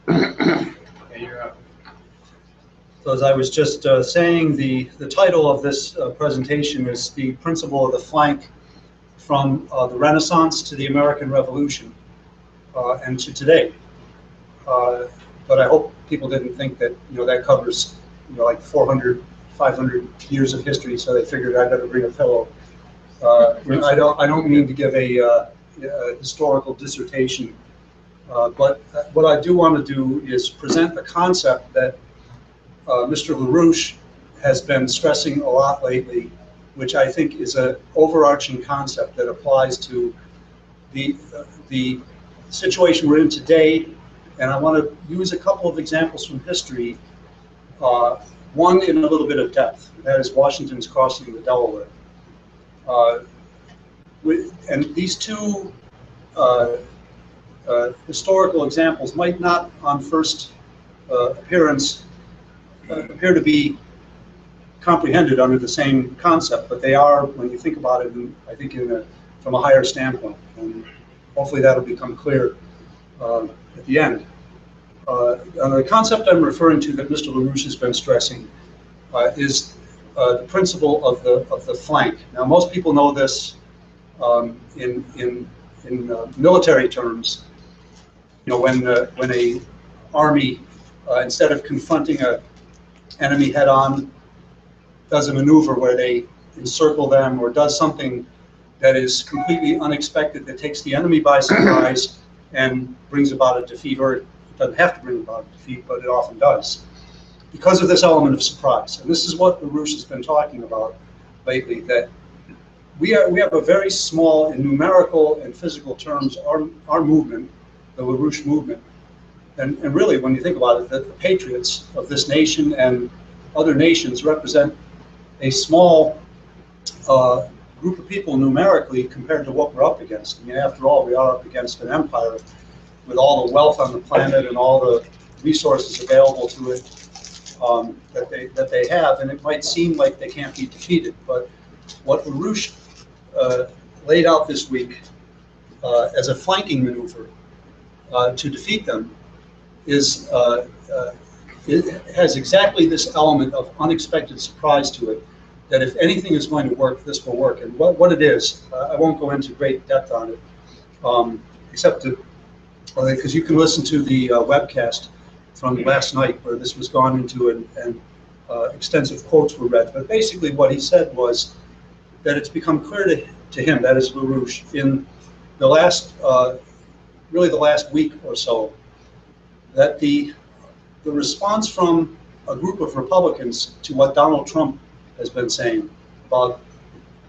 Okay, you're up. So as I was just saying, the title of this presentation is The Principle of the Flank from the Renaissance to the American Revolution and to today. But I hope people didn't think that, that covers, like 400, 500 years of history, so they figured I'd better bring a pillow. I don't mean to give a historical dissertation, but what I do want to do is present a concept that Mr. LaRouche has been stressing a lot lately, which I think is an overarching concept that applies to the situation we're in today. And I want to use a couple of examples from history, one in a little bit of depth, that is Washington's crossing the Delaware. And these two historical examples might not, on first appearance, appear to be comprehended under the same concept, but they are when you think about it, I think from a higher standpoint. And hopefully that'll become clear at the end. The concept I'm referring to that Mr. LaRouche has been stressing is the principle of the flank. Now, most people know this in military terms. When a army, instead of confronting a enemy head-on, does a maneuver where they encircle them or does something that is completely unexpected, that takes the enemy by surprise and brings about a defeat, or it doesn't have to bring about a defeat, but it often does, because of this element of surprise. And this is what LaRouche has been talking about lately, that we have a very small, in numerical and physical terms, our movement, the LaRouche movement, and really, when you think about it, the patriots of this nation and other nations represent a small group of people numerically compared to what we're up against. I mean, after all, we are up against an empire with all the wealth on the planet and all the resources available to it that they have, and it might seem like they can't be defeated. But what LaRouche laid out this week as a flanking maneuver to defeat them is it has exactly this element of unexpected surprise to it, that if anything is going to work, this will work. And what it is, I won't go into great depth on it, except because you can listen to the webcast from last night where this was gone into and extensive quotes were read. But basically what he said was that it's become clear to him, that is LaRouche, in the last, really the last week or so, that the response from a group of Republicans to what Donald Trump has been saying about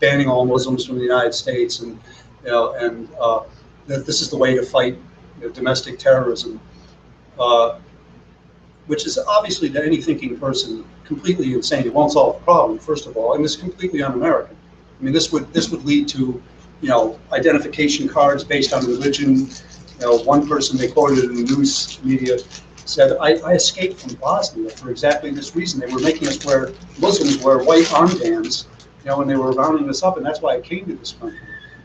banning all Muslims from the United States, and that this is the way to fight domestic terrorism, which is obviously to any thinking person completely insane. It won't solve the problem, first of all, and it's completely un-American. I mean, this would lead to identification cards based on religion. One person they quoted in the news media said, I escaped from Bosnia for exactly this reason. They were making us wear, Muslims wear white armbands, when they were rounding us up, and that's why I came to this country.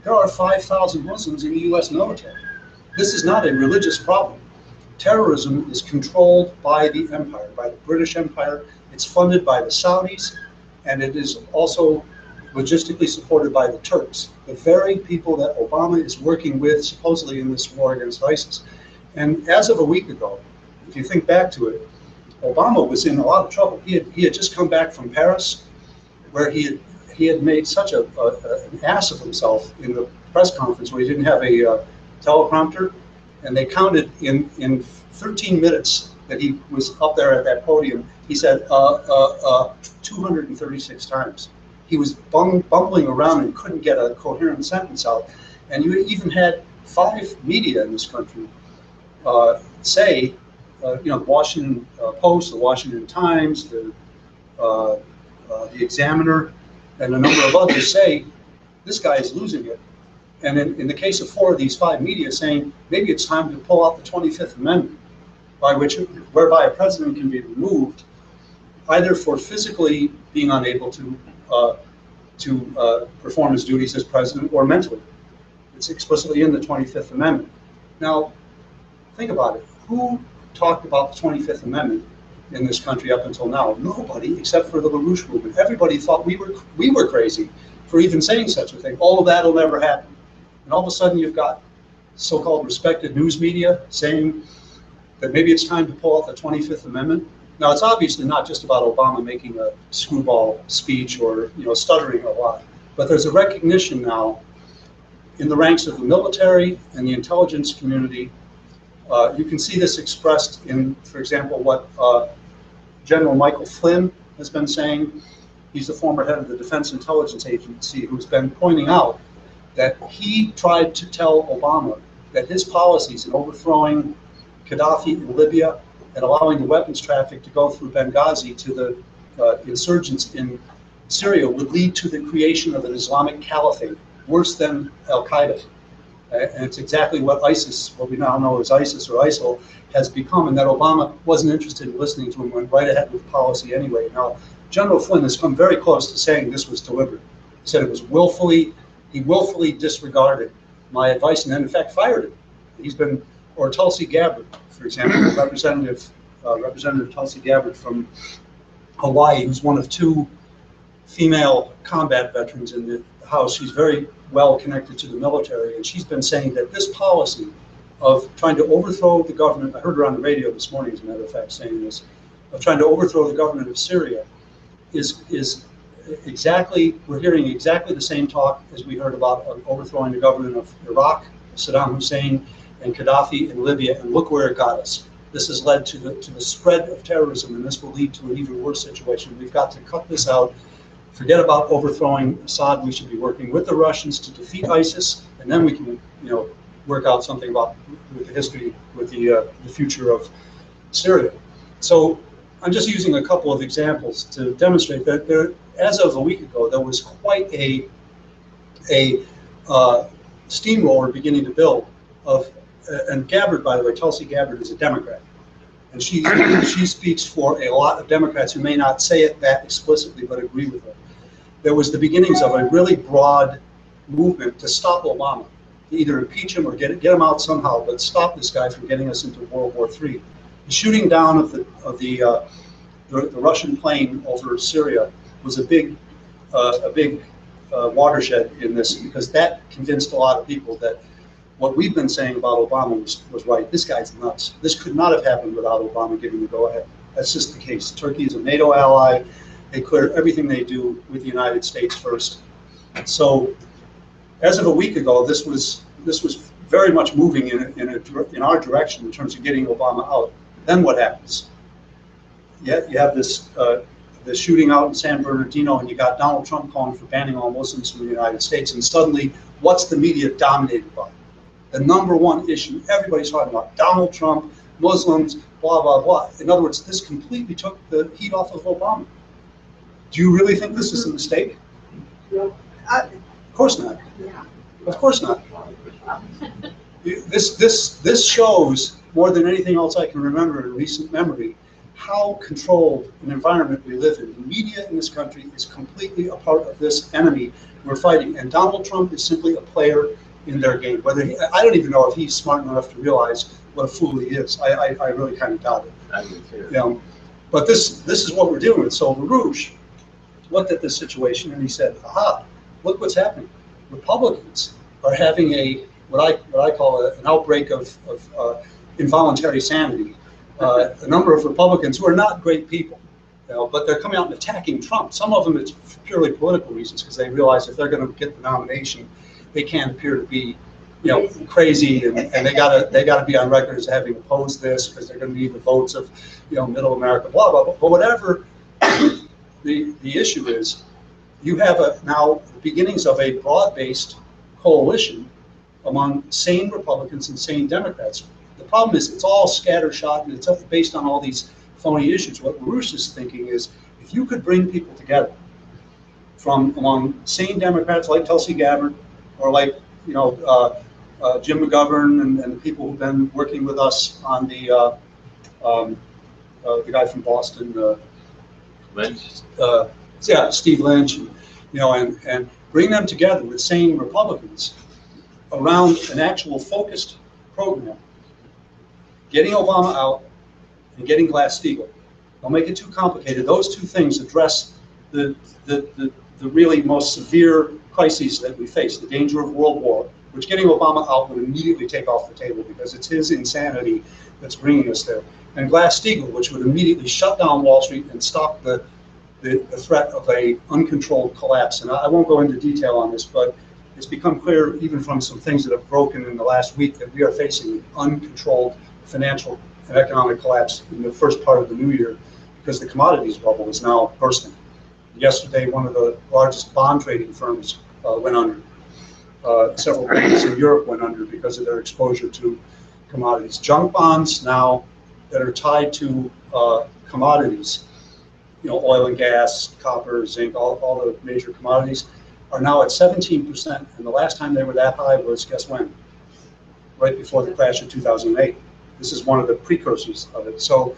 There are 5,000 Muslims in the U.S. military. This is not a religious problem. Terrorism is controlled by the empire, by the British Empire. It's funded by the Saudis, and it is also logistically supported by the Turks, the very people that Obama is working with supposedly in this war against ISIS. And as of a week ago, if you think back to it, Obama was in a lot of trouble. He had just come back from Paris, where he had made such an ass of himself in the press conference where he didn't have a teleprompter, and they counted in 13 minutes that he was up there at that podium, he said 236 times. He was bumbling around and couldn't get a coherent sentence out. And you even had 5 media in this country say, the Washington Post, the Washington Times, the Examiner, and a number of others say, this guy is losing it. And in the case of 4 of these 5 media saying, maybe it's time to pull out the 25th Amendment, whereby a president can be removed either for physically being unable to perform his duties as president or mentally. It's explicitly in the 25th Amendment. Now, think about it. Who talked about the 25th Amendment in this country up until now? Nobody, except for the LaRouche movement. Everybody thought we were crazy for even saying such a thing. All of that will never happen. And all of a sudden you've got so-called respected news media saying that maybe it's time to pull out the 25th Amendment. Now, it's obviously not just about Obama making a screwball speech or stuttering a lot, but there's a recognition now in the ranks of the military and the intelligence community. You can see this expressed in, for example, what General Michael Flynn has been saying. He's the former head of the Defense Intelligence Agency, who's been pointing out that he tried to tell Obama that his policies in overthrowing Gaddafi in Libya and allowing the weapons traffic to go through Benghazi to the insurgents in Syria would lead to the creation of an Islamic caliphate, worse than Al-Qaeda. And it's exactly what ISIS, what we now know as ISIS or ISIL, has become, and that Obama wasn't interested in listening to him, went right ahead with policy anyway. Now, General Flynn has come very close to saying this was deliberate. He said it was he willfully disregarded my advice and then in fact fired him. He's been, or Tulsi Gabbard, for example, Representative Tulsi Gabbard from Hawaii, who's one of 2 female combat veterans in the House. She's very well connected to the military, and she's been saying that this policy of trying to overthrow the government, I heard her on the radio this morning, as a matter of fact, saying this, of trying to overthrow the government of Syria is exactly, we're hearing exactly the same talk as we heard about overthrowing the government of Iraq, Saddam Hussein, and Gaddafi in Libya, and look where it got us. This has led to the spread of terrorism, and this will lead to an even worse situation. We've got to cut this out. Forget about overthrowing Assad. We should be working with the Russians to defeat ISIS, and then we can, work out something about with the history, with the future of Syria. So I'm just using a couple of examples to demonstrate that there, as of a week ago, there was quite a steamroller beginning to build of, and Gabbard, by the way, Tulsi Gabbard is a Democrat, and she speaks for a lot of Democrats who may not say it that explicitly but agree with her. There was the beginnings of a really broad movement to stop Obama, to either impeach him or get him out somehow, but stop this guy from getting us into World War III. The shooting down of the Russian plane over Syria was a big watershed in this, because that convinced a lot of people that what we've been saying about Obama was right. This guy's nuts. This could not have happened without Obama giving the go-ahead. That's just the case. Turkey is a NATO ally. They clear everything they do with the United States first. So, as of a week ago, this was very much moving in our direction in terms of getting Obama out. Then what happens? You have this the shooting out in San Bernardino, and you got Donald Trump calling for banning all Muslims from the United States. And suddenly, what's the media dominated by? The #1 issue everybody's talking about: Donald Trump, Muslims, blah, blah, blah. In other words, this completely took the heat off of Obama. Do you really think this is a mistake? Yeah. Of course not. Yeah. Of course not. This shows, more than anything else I can remember in recent memory, how controlled an environment we live in. The media in this country is completely a part of this enemy we're fighting, and Donald Trump is simply a player in their game. I don't even know if he's smart enough to realize what a fool he is. I really kind of doubt it. I do too. But this is what we're dealing with. So LaRouche looked at this situation and he said, aha, look what's happening. Republicans are having what I call an outbreak of involuntary sanity. A number of Republicans who are not great people, but they're coming out and attacking Trump. Some of them it's for purely political reasons, because they realize if they're going to get the nomination, they can't appear to be, crazy, and they gotta be on record as having opposed this, because they're going to need the votes of, Middle America, blah blah blah. But whatever the issue is, you have now the beginnings of a broad-based coalition among sane Republicans and sane Democrats. The problem is it's all scattershot, and it's based on all these phony issues. What LaRouche is thinking is, if you could bring people together from among sane Democrats like Tulsi Gabbard, or like Jim McGovern and the people who've been working with us on the guy from Boston, Lynch. Steve Lynch, and bring them together with sane Republicans around an actual focused program, getting Obama out, and getting Glass-Steagall. Don't make it too complicated. Those two things address the really most severe crises that we face, the danger of world war, which getting Obama out would immediately take off the table because it's his insanity that's bringing us there. And Glass-Steagall, which would immediately shut down Wall Street and stop the threat of a uncontrolled collapse. And I won't go into detail on this, but it's become clear even from some things that have broken in the last week that we are facing uncontrolled financial and economic collapse in the first part of the new year because the commodities bubble is now bursting. Yesterday, one of the largest bond trading firms went under. Several banks in Europe went under because of their exposure to commodities. Junk bonds now that are tied to commodities, you know, oil and gas, copper, zinc, all the major commodities, are now at 17%. And the last time they were that high was, guess when? Right before the crash of 2008. This is one of the precursors of it. So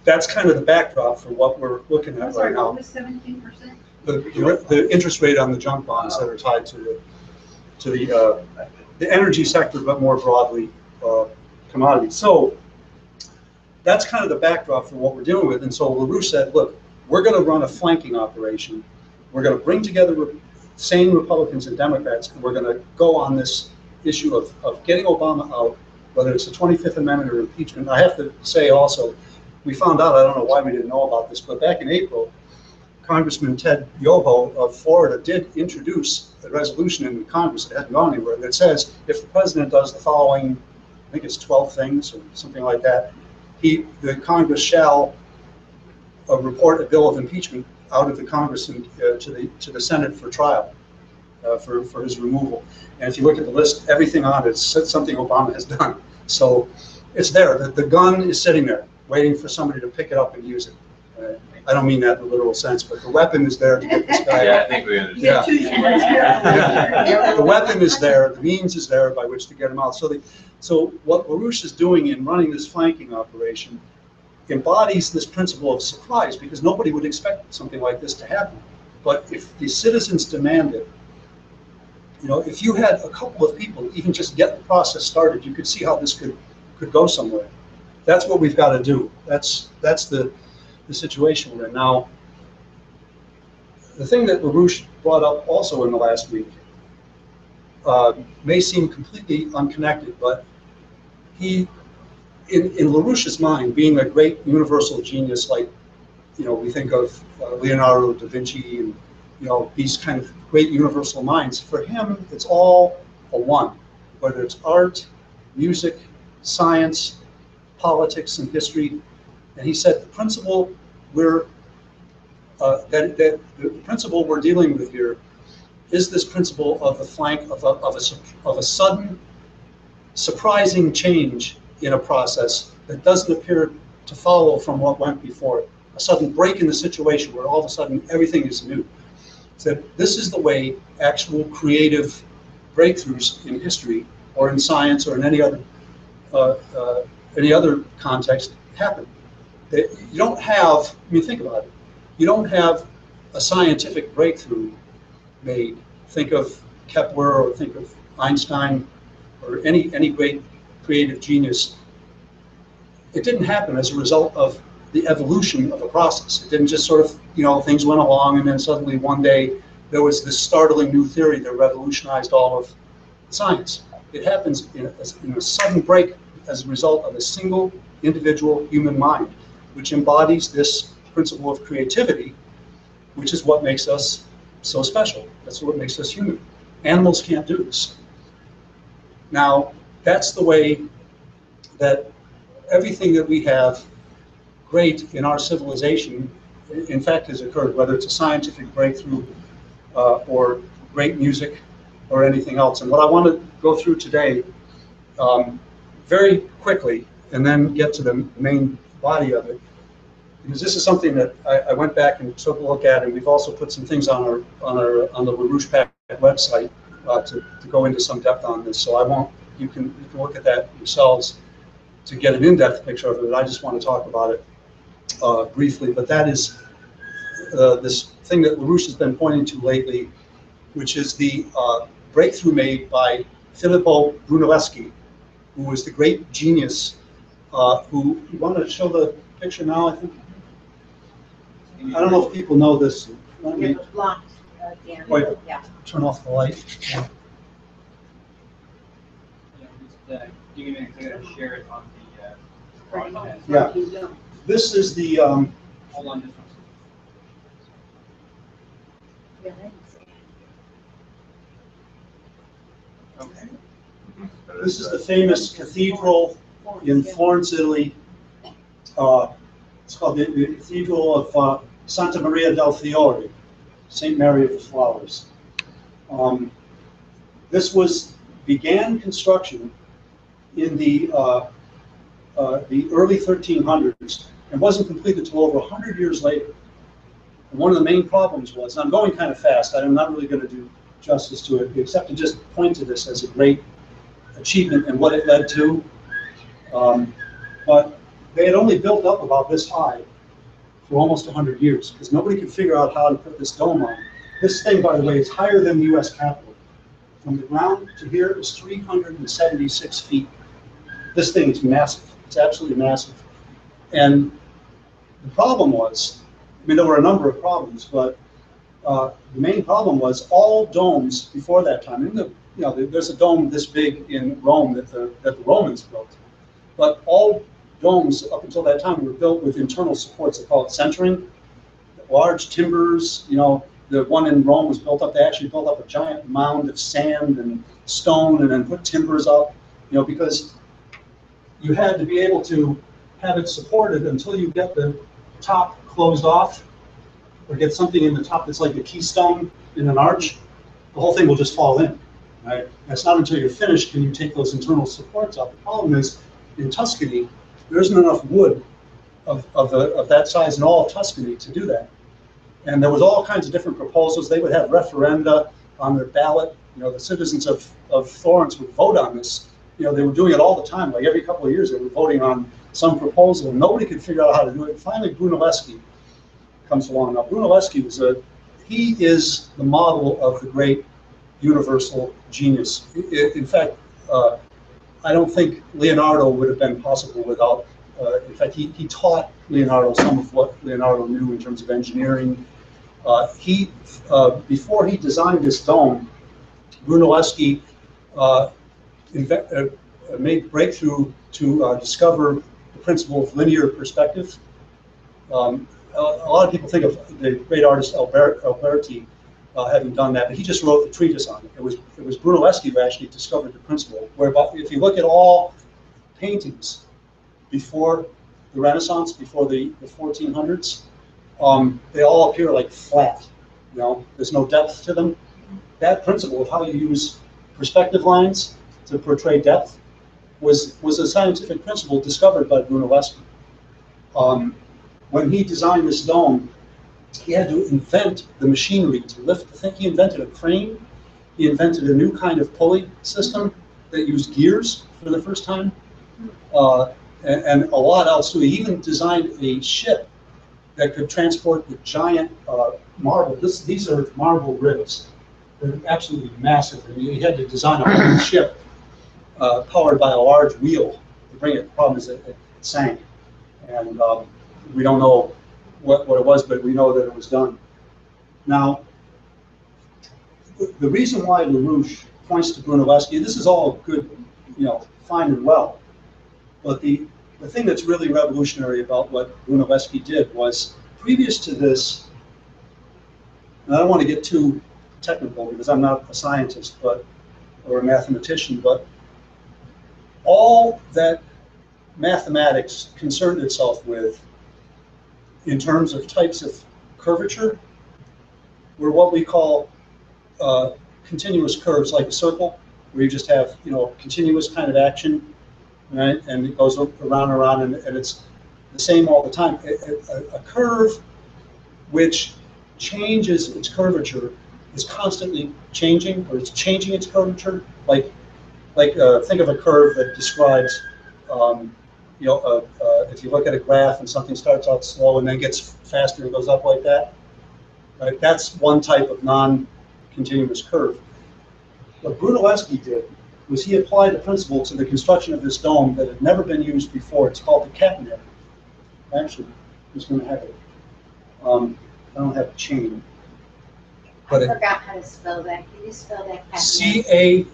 that's kind of the backdrop for what we're looking at right now. What was 17%? The interest rate on the junk bonds that are tied to the energy sector, but more broadly commodities. So that's kind of the backdrop for what we're dealing with. And so LaRouche said, look, we're going to run a flanking operation. We're going to bring together sane Republicans and Democrats, and we're going to go on this issue of getting Obama out, whether it's the 25th Amendment or impeachment. I have to say also, we found out, I don't know why we didn't know about this, but back in April, Congressman Ted Yoho of Florida did introduce a resolution in Congress that hadn't gone anywhere that says if the president does the following, I think it's 12 things or something like that, the Congress shall report a bill of impeachment out of the Congress and to the Senate for trial, for his removal. And if you look at the list, everything on it is something Obama has done. So it's there. The gun is sitting there, waiting for somebody to pick it up and use it. I don't mean that in a literal sense, but the weapon is there to get this guy. Yeah, I think we understand. Yeah. The weapon is there, the means is there by which to get him out. So what LaRouche is doing in running this flanking operation embodies this principle of surprise, because nobody would expect something like this to happen. But if the citizens demand it, you know, if you had a couple of people even just get the process started, you could see how this could go somewhere. That's what we've got to do. That's the situation we're in now. The thing that LaRouche brought up also in the last week may seem completely unconnected, but he, in LaRouche's mind, being a great universal genius, like, you know, we think of Leonardo da Vinci and, you know, these kind of great universal minds, for him, it's all a one, whether it's art, music, science, politics, and history. And he said the principle the principle we're dealing with here is this principle of the flank of a sudden, surprising change in a process that doesn't appear to follow from what went before it. A sudden break in the situation where all of a sudden everything is new. So this is the way actual creative breakthroughs in history or in science or in any other context happen. You don't have, I mean, think about it. You don't have a scientific breakthrough made. Think of Kepler or think of Einstein or any great creative genius. It didn't happen as a result of the evolution of a process. It didn't just sort of, you know, things went along and then suddenly one day there was this startling new theory that revolutionized all of science. It happens in a sudden break as a result of a single individual human mind, which embodies this principle of creativity, which is what makes us so special. That's what makes us human. Animals can't do this. Now, that's the way that everything that we have great in our civilization, in fact, has occurred, whether it's a scientific breakthrough or great music or anything else. And what I want to go through today very quickly, and then get to the main body of it, because this is something that I went back and took a look at, and we've also put some things on the LaRouche Pack website to go into some depth on this. So I won't. You can look at that yourselves to get an in-depth picture of it. I just want to talk about it briefly. But that is this thing that LaRouche has been pointing to lately, which is the breakthrough made by Fillipo Brunelleschi, who was the great genius who, you want to show the picture now, I think? I don't know if people know this. Let me wait, turn off the light. Yeah. You can share it on the broadcast. Yeah. This is the, Hold on just one second. Okay. this is the famous cathedral in Florence, Italy. It's called the Cathedral of Santa Maria del Fiore, St. Mary of the Flowers. This began construction in the early 1300s and wasn't completed until over 100 years later. And one of the main problems was, and I'm going kind of fast, I'm not really going to do justice to it, except to just point to this as a great achievement and what it led to. But they had only built up about this high for almost 100 years because nobody could figure out how to put this dome on. This thing, by the way, is higher than the U.S. Capitol. From the ground to here is 376 feet. This thing is massive. It's absolutely massive. And the problem was, I mean, there were a number of problems, but the main problem was all domes before that time. There's a dome this big in Rome that the Romans built, but all domes up until that time were built with internal supports. They call it centering. Large timbers. The one in Rome was built up. They actually built up a giant mound of sand and stone, and then put timbers up. Because you had to be able to have it supported until you get the top closed off, or get something in the top that's like a keystone in an arch. The whole thing will just fall in. Right? That's not until you're finished can you take those internal supports out. The problem is, in Tuscany, there isn't enough wood of that size in all of Tuscany to do that. And there was all kinds of different proposals. They would have referenda on their ballot. The citizens of Florence would vote on this. They were doing it all the time. Like every couple of years, they were voting on some proposal. And nobody could figure out how to do it. And finally, Brunelleschi comes along. Now, Brunelleschi he is the model of the great universal genius. In fact, I don't think Leonardo would have been possible without. In fact, he taught Leonardo some of what Leonardo knew in terms of engineering. Before he designed this dome, Brunelleschi made breakthrough to discover the principle of linear perspective. A lot of people think of the great artist Alberti having done that, but he just wrote the treatise on it. It was Brunelleschi who actually discovered the principle. Whereby, if you look at all paintings before the Renaissance, before the 1400s, they all appear like flat. There's no depth to them. That principle of how you use perspective lines to portray depth was a scientific principle discovered by Brunelleschi. When he designed this dome, he had to invent the machinery to lift the thing. He invented a crane. He invented a new kind of pulley system that used gears for the first time, and a lot else too. He even designed a ship that could transport the giant marble. These are marble ribs. They're absolutely massive. And he had to design a whole ship powered by a large wheel to bring it. The problem is it sank, and we don't know what it was, but we know that it was done. Now, the reason why LaRouche points to Brunelleschi, this is all good, fine and well, but the thing that's really revolutionary about what Brunelleschi did was, previous to this, and I don't want to get too technical because I'm not a scientist or a mathematician, but all that mathematics concerned itself with in terms of types of curvature were what we call continuous curves, like a circle, where you just have continuous kind of action, right? And it goes around and around, and it's the same all the time. A curve which changes its curvature is constantly changing, or it's changing its curvature. Like think of a curve that describes, if you look at a graph and something starts out slow and then gets faster and goes up like that, right? That's one type of non-continuous curve. What Brunelleschi did was he applied the principle to the construction of this dome that had never been used before. It's called the catenary. Actually, who's going to have it? I don't have a chain. I forgot how to spell that. Can you spell that? C-A-T-E-N-A-R-Y.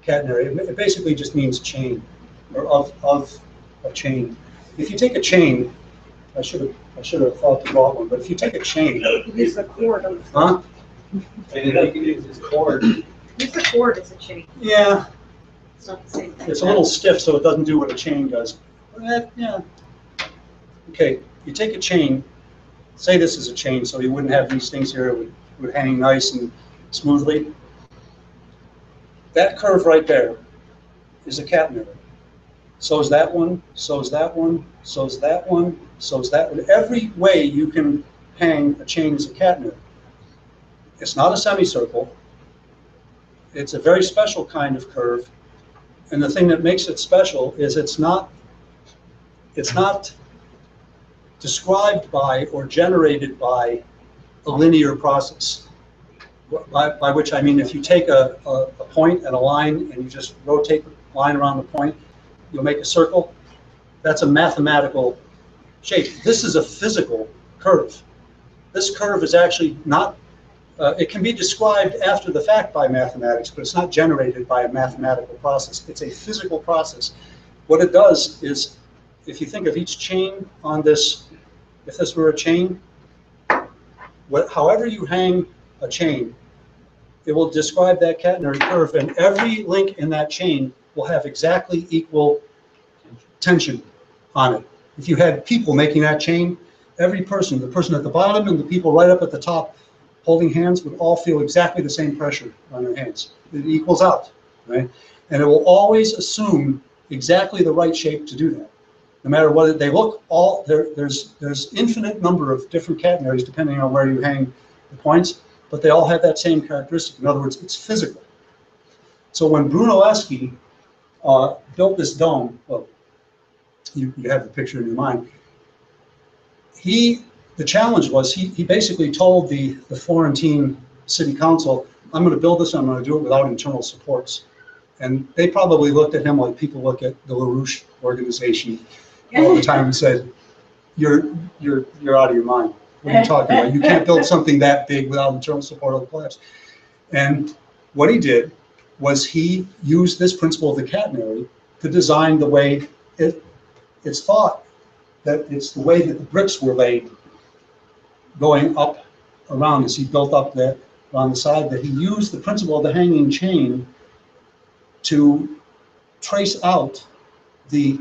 Catenary. It basically just means chain, or of a chain. If you take a chain, I should have thought to draw one. But if you take a chain, Use the cord. huh? And you can use this cord. Use the cord as a chain. Yeah, It's not the same thing. it's a little stiff, so it doesn't do what a chain does. Yeah. Okay, you take a chain. Say this is a chain, so you wouldn't have these things here. It would hang nice and smoothly. That curve right there is a catenary. So is that one, so is that one, so is that one, so is that one. Every way you can hang a chain is a catenary. It's not a semicircle. It's a very special kind of curve. And the thing that makes it special is it's not described by or generated by a linear process. By which I mean if you take a point and a line and you just rotate the line around the point, you'll make a circle. That's a mathematical shape. This is a physical curve. This curve is actually not, it can be described after the fact by mathematics, but it's not generated by a mathematical process. It's a physical process. What it does is, if you think of each chain on this, if this were a chain, however you hang a chain, it will describe that catenary curve, and every link in that chain will have exactly equal tension on it. If you had people making that chain, every person, the person at the bottom and the people right up at the top holding hands, would all feel exactly the same pressure on their hands. It equals out, right? And it will always assume exactly the right shape to do that. No matter what they look, there's infinite number of different catenaries depending on where you hang the points, but they all have that same characteristic. In other words, it's physical. So when Brunelleschi built this dome, well, you have the picture in your mind. The challenge was he basically told the Florentine city council, I'm going to build this, I'm going to do it without internal supports. And they probably looked at him like people look at the LaRouche organization all the time and said, you're out of your mind. What are you talking about? You can't build something that big without internal support of the collapse. And what he did was he used this principle of the catenary to design the way it's thought that it's the way that the bricks were laid going up around this. He built up that on the side, that he used the principle of the hanging chain to trace out the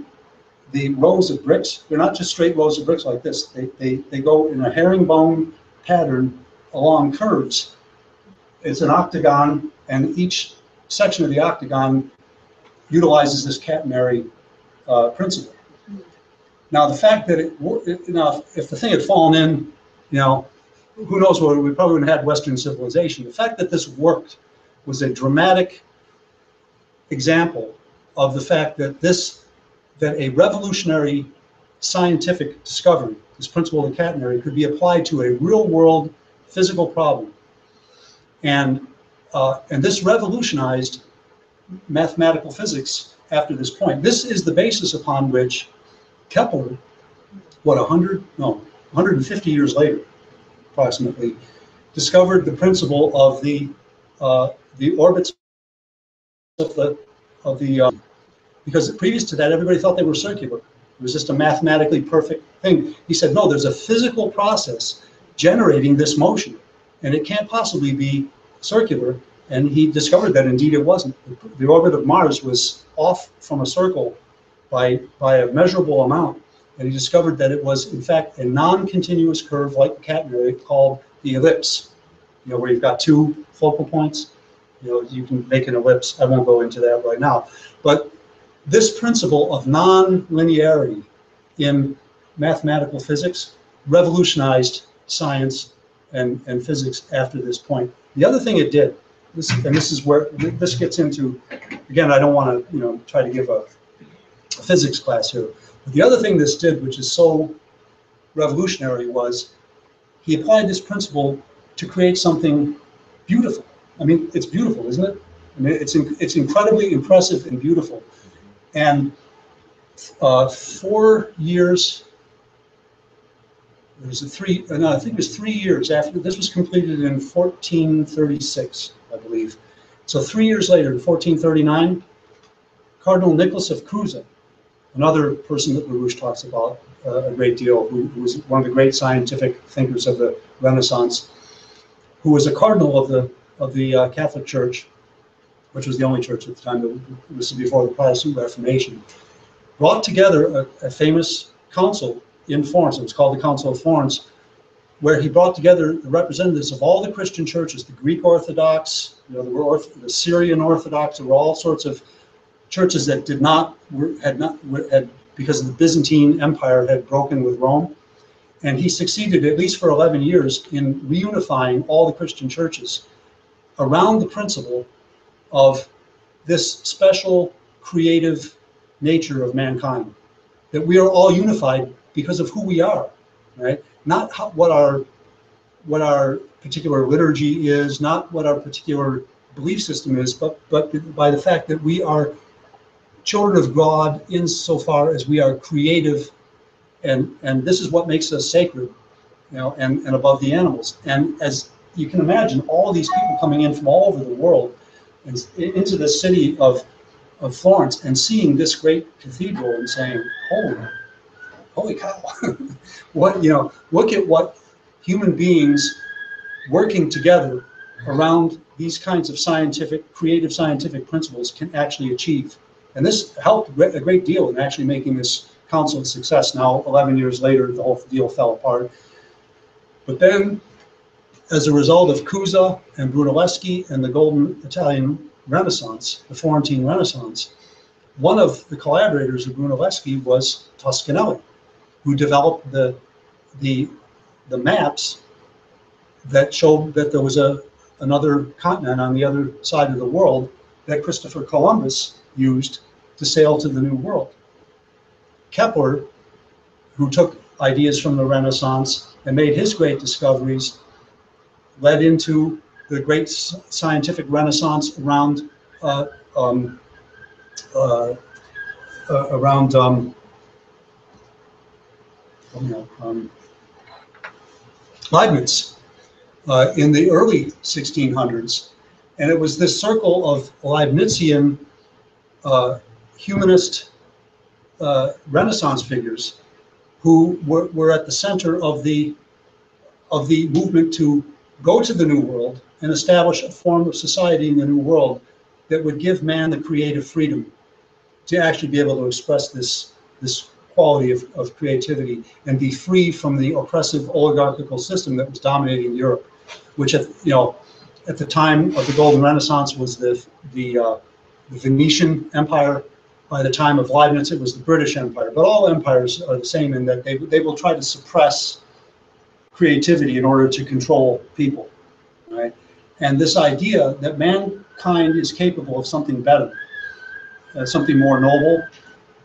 rows of bricks. They're not just straight rows of bricks like this. They go in a herringbone pattern along curves. It's an octagon, and each section of the octagon utilizes this catenary principle. Now, the fact that if the thing had fallen in, who knows what, we probably wouldn't have had Western civilization. The fact that this worked was a dramatic example of the fact that a revolutionary scientific discovery, this principle of the catenary, could be applied to a real-world physical problem. And this revolutionized mathematical physics after this point. This is the basis upon which Kepler, 150 years later, approximately, discovered the principle of the orbits because previous to that, everybody thought they were circular. It was just a mathematically perfect thing. He said, no, there's a physical process generating this motion, and it can't possibly be circular. And he discovered that indeed it wasn't. The orbit of Mars was off from a circle by a measurable amount, and he discovered that it was in fact a non-continuous curve like the catenary called the ellipse. Where you've got two focal points. You can make an ellipse. I won't go into that right now, but this principle of non-linearity in mathematical physics revolutionized science and physics after this point. The other thing it did, this is where this gets into, again, I don't want to try to give a physics class here, but the other thing this did, which is so revolutionary, was he applied this principle to create something beautiful. I mean, it's beautiful, isn't it? I mean, it's incredibly impressive and beautiful. And 4 years, I think it was 3 years after, this was completed in 1436, I believe. So 3 years later, in 1439, Cardinal Nicholas of Cusa, another person that LaRouche talks about a great deal, who was one of the great scientific thinkers of the Renaissance, who was a cardinal of the Catholic Church, which was the only church at the time. This was before the Protestant Reformation. Brought together a famous council in Florence. It was called the Council of Florence, where he brought together the representatives of all the Christian churches, the Greek Orthodox, the Syrian Orthodox. There were all sorts of churches that had because the Byzantine Empire had broken with Rome. And he succeeded, at least for 11 years, in reunifying all the Christian churches around the principle of this special creative nature of mankind, that we are all unified because of who we are, right? Not what our particular liturgy is, not what our particular belief system is, but by the fact that we are children of God insofar as we are creative, and this is what makes us sacred, and above the animals. And as you can imagine, all these people coming in from all over the world and into the city of Florence and seeing this great cathedral and saying, holy cow, look at what human beings working together around these kinds of creative scientific principles can actually achieve. And this helped a great deal in actually making this council a success. Now, 11 years later, the whole deal fell apart. But then, as a result of Cusa and Brunelleschi and the Golden Italian Renaissance, the Florentine Renaissance, one of the collaborators of Brunelleschi was Toscanelli, who developed the maps that showed that there was another continent on the other side of the world that Christopher Columbus used to sail to the New World. Kepler, who took ideas from the Renaissance and made his great discoveries, led into the great scientific renaissance around Leibniz in the early 1600s. And it was this circle of Leibnizian humanist Renaissance figures who were at the center of the movement to go to the New World and establish a form of society in the New World that would give man the creative freedom to actually be able to express this quality of creativity and be free from the oppressive oligarchical system that was dominating Europe, which at the time of the Golden Renaissance was the Venetian Empire. By the time of Leibniz, it was the British Empire. But all empires are the same in that they will try to suppress creativity in order to control people, right? And this idea that mankind is capable of something better, something more noble,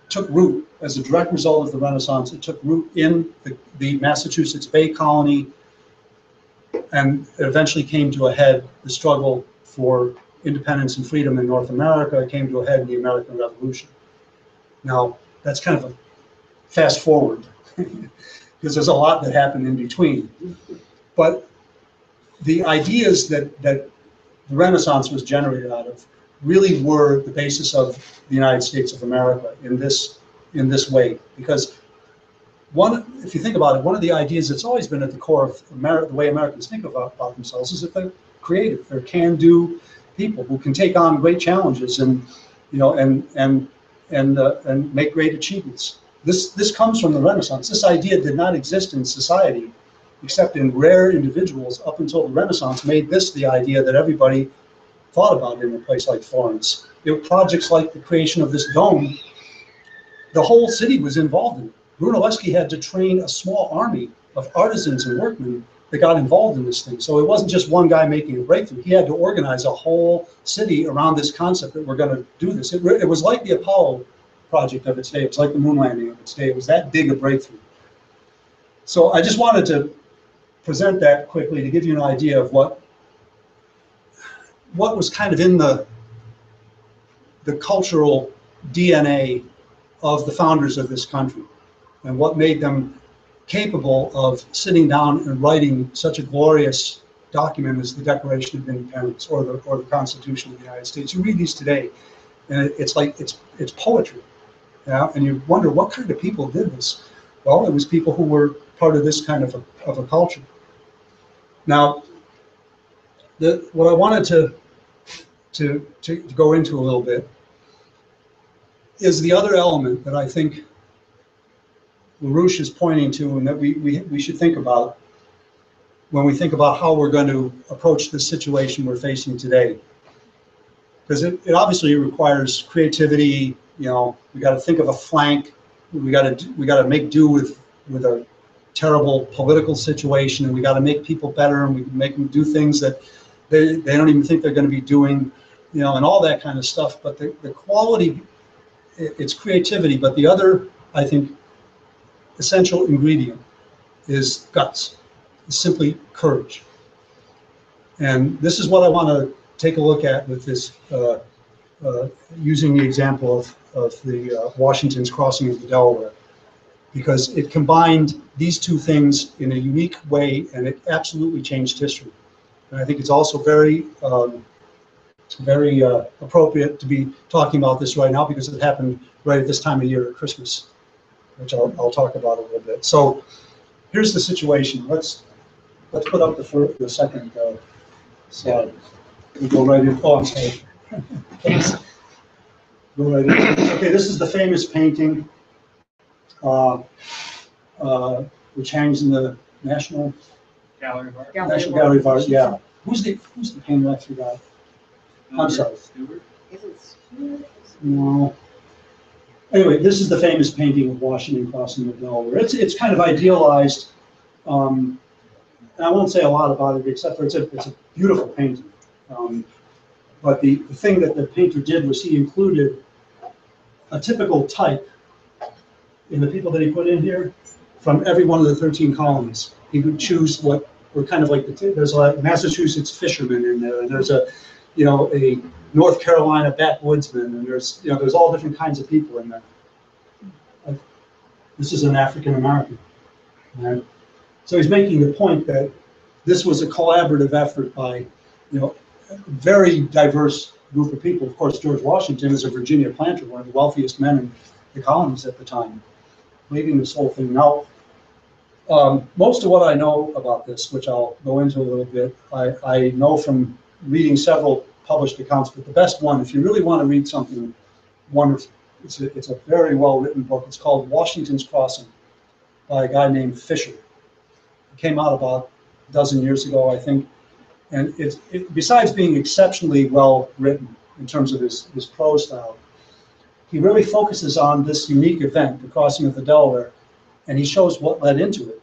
took root as a direct result of the Renaissance. It took root in the Massachusetts Bay Colony, and it eventually came to a head. The struggle for independence and freedom in North America came to a head in the American Revolution. Now, that's kind of a fast forward, because there's a lot that happened in between. But the ideas that the Renaissance was generated out of really were the basis of the United States of America in this way. Because if you think about it, one of the ideas that's always been at the core of the way Americans think about themselves is that they're creative, they're can-do people who can take on great challenges and make great achievements. This comes from the Renaissance. This idea did not exist in society, except in rare individuals up until the Renaissance made this the idea that everybody thought about in a place like Florence. Projects like the creation of this dome, the whole city was involved in it. Brunelleschi had to train a small army of artisans and workmen that got involved in this thing. So it wasn't just one guy making a breakthrough. He had to organize a whole city around this concept that we're going to do this. It was like the Apollo project of its day. It was like the moon landing of its day. It was that big a breakthrough. So I just wanted to present that quickly to give you an idea of what what was kind of in the cultural DNA of the founders of this country, and what made them capable of sitting down and writing such a glorious document as the Declaration of Independence or the Constitution of the United States. You read these today, and it's like it's poetry, and you wonder what kind of people did this. Well, it was people who were part of this kind of a culture. Now, what I wanted to go into a little bit is the other element that I think LaRouche is pointing to, and that we should think about when we think about how we're going to approach this situation we're facing today. Because it obviously requires creativity. You know, we got to think of a flank. We got to make do with a terrible political situation, and we got to make people better, and we make them do things that they don't even think they're going to be doing, you know, and all that kind of stuff. But the quality, it's creativity. But the other, I think, essential ingredient is guts. It's simply courage. And this is what I want to take a look at with this, using the example of the Washington's crossing of the Delaware, because it combined these two things in a unique way, and it absolutely changed history. And I think it's also very appropriate to be talking about this right now, because it happened right at this time of year at Christmas, which I'll talk about a little bit. So here's the situation. Let's put up the second slide. We go right in. Oh, I'm sorry. Go right in. Okay, this is the famous painting, which hangs in the National Gallery of Art. National Gallery of Art. Yeah. Who's the painter? I forgot. I'm sorry. Stewart? Is it Stewart? No. Anyway, this is the famous painting of Washington crossing the Delaware. It's kind of idealized. And I won't say a lot about it, except for it's a beautiful painting. But the thing that the painter did was he included a typical type in the people that he put in here from every one of the 13 colonies. He would choose what were kind of like there's a Massachusetts fisherman in there, and there's a North Carolina backwoodsman, and there's all different kinds of people in there. This is an African American. Right? So he's making the point that this was a collaborative effort by, a very diverse group of people. Of course, George Washington is a Virginia planter, one of the wealthiest men in the colonies at the time, leading this whole thing. Now, most of what I know about this, which I'll go into a little bit, I know from reading several published accounts, but the best one, if you really want to read something wonderful, it's a very well-written book. It's called Washington's Crossing by a guy named Fisher. It came out about a dozen years ago, I think. And besides being exceptionally well written in terms of his prose style, he really focuses on this unique event, the crossing of the Delaware, and he shows what led into it.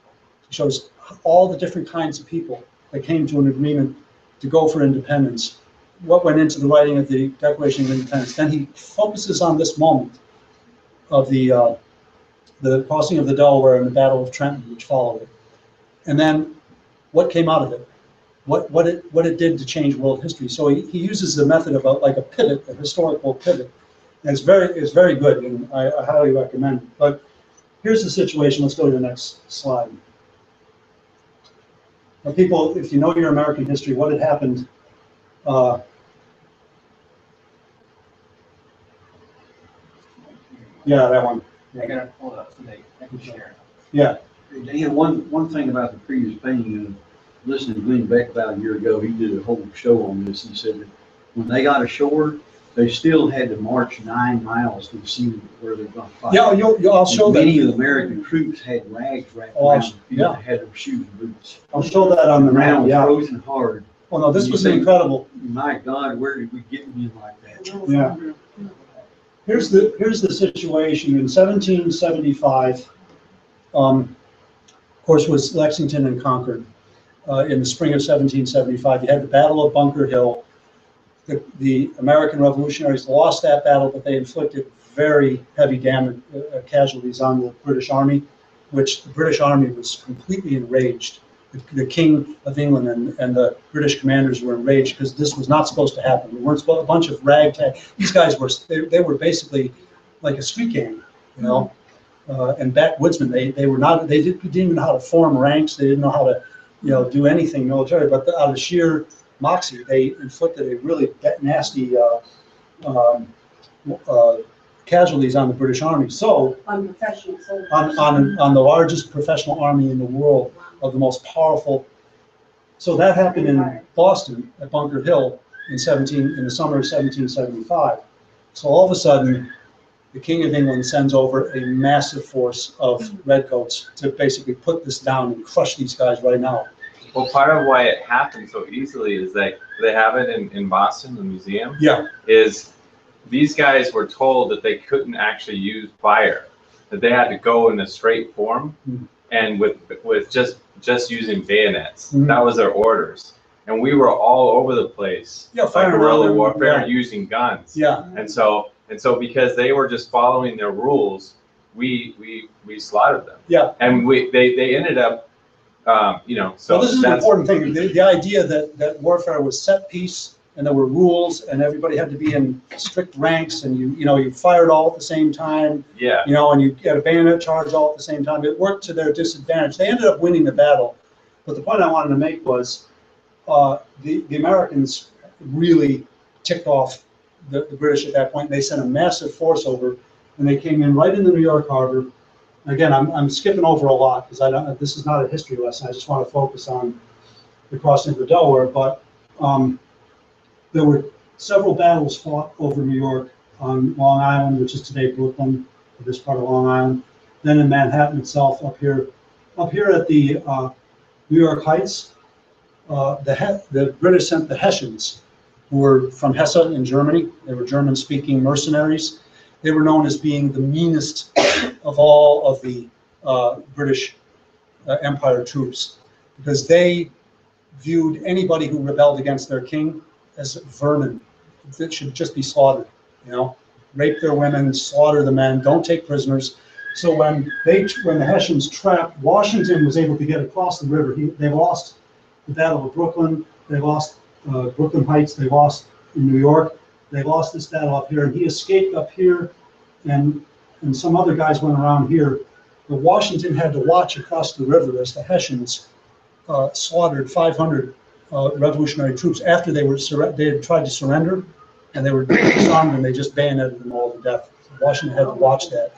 He shows all the different kinds of people that came to an agreement to go for independence, what went into the writing of the Declaration of Independence. Then he focuses on this moment of the crossing of the Delaware and the Battle of Trenton, which followed it, and then what came out of it. What it did to change world history. So he uses the method of a pivot, a historical pivot. And it's very good, and I highly recommend it. But here's the situation. Let's go to the next slide. Now, people, if you know your American history, what had happened? Yeah, that one. I got to pull it up so they can share it. Yeah. Dan, one thing about the previous painting, listening to Glenn Beck about a year ago, he did a whole show on this. He said that when they got ashore, they still had to march 9 miles to see where they're going to fight. Yeah, I'll show that. Many of the American troops had rags wrapped around. Yeah. They had their shoes and boots. I'll show that on the ground, yeah. frozen hard. Oh no, this was incredible. My God, where did we get men like that? Yeah. Here's the situation in 1775. Of course, was Lexington and Concord. In the spring of 1775, you had the Battle of Bunker Hill. The American revolutionaries lost that battle, but they inflicted very heavy casualties on the British Army, which the British Army was completely enraged the King of England and the British commanders were enraged because this was not supposed to happen. We weren't supposed, a bunch of ragtag. These guys were they were basically like a street gang, you know, and backwoodsmen. They were not. They didn't even know how to form ranks. They didn't know how to, you know, do anything military. But out of sheer moxie, they inflicted a really nasty casualties on the British Army. So Unprofessional soldiers. on the largest professional army in the world, of the most powerful. So that happened in Boston at Bunker Hill in the summer of 1775. So all of a sudden, the King of England sends over a massive force of redcoats to basically put this down and crush these guys right now. Well, part of why it happened so easily is that they have it in Boston, the museum. Yeah. Is these guys were told that they couldn't actually use fire, that they had to go in a straight form, and with just using bayonets. That was their orders. And we were all over the place. Yeah, like guerrilla warfare, using guns. Yeah. And so because they were just following their rules, we slaughtered them. Yeah. And they ended up, you know. So well, this is an important thing. The idea that warfare was set piece and there were rules and everybody had to be in strict ranks and you fired all at the same time. Yeah. You know, and you had a bayonet charge all at the same time. It worked to their disadvantage. They ended up winning the battle. But the point I wanted to make was the Americans really ticked off the British at that point. They sent a massive force over, and they came in right in the New York harbor. Again, I'm skipping over a lot because this is not a history lesson. I just want to focus on the crossing of the Delaware. But there were several battles fought over New York on Long Island, which is today Brooklyn, this part of Long Island. Then in Manhattan itself, up here at the New York Heights, the British sent the Hessians, who were from Hesse in Germany. They were German-speaking mercenaries. They were known as being the meanest of all of the British Empire troops, because they viewed anybody who rebelled against their king as vermin that should just be slaughtered. You know, rape their women, slaughter the men, don't take prisoners. So when the Hessians trapped, Washington was able to get across the river. They lost the Battle of Brooklyn. They lost Brooklyn Heights. They lost in New York. They lost this battle up here, and he escaped up here, and some other guys went around here. But Washington had to watch across the river as the Hessians slaughtered 500 revolutionary troops after they had tried to surrender, and they were disarmed, and they just bayoneted them all to death. So Washington had to watch that.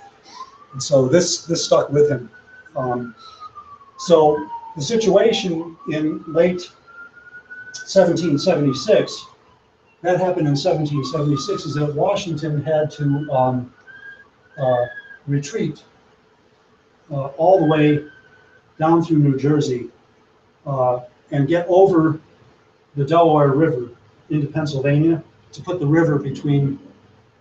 And so this stuck with him. So the situation in late 1776, that happened in 1776, is that Washington had to retreat all the way down through New Jersey and get over the Delaware River into Pennsylvania to put the river between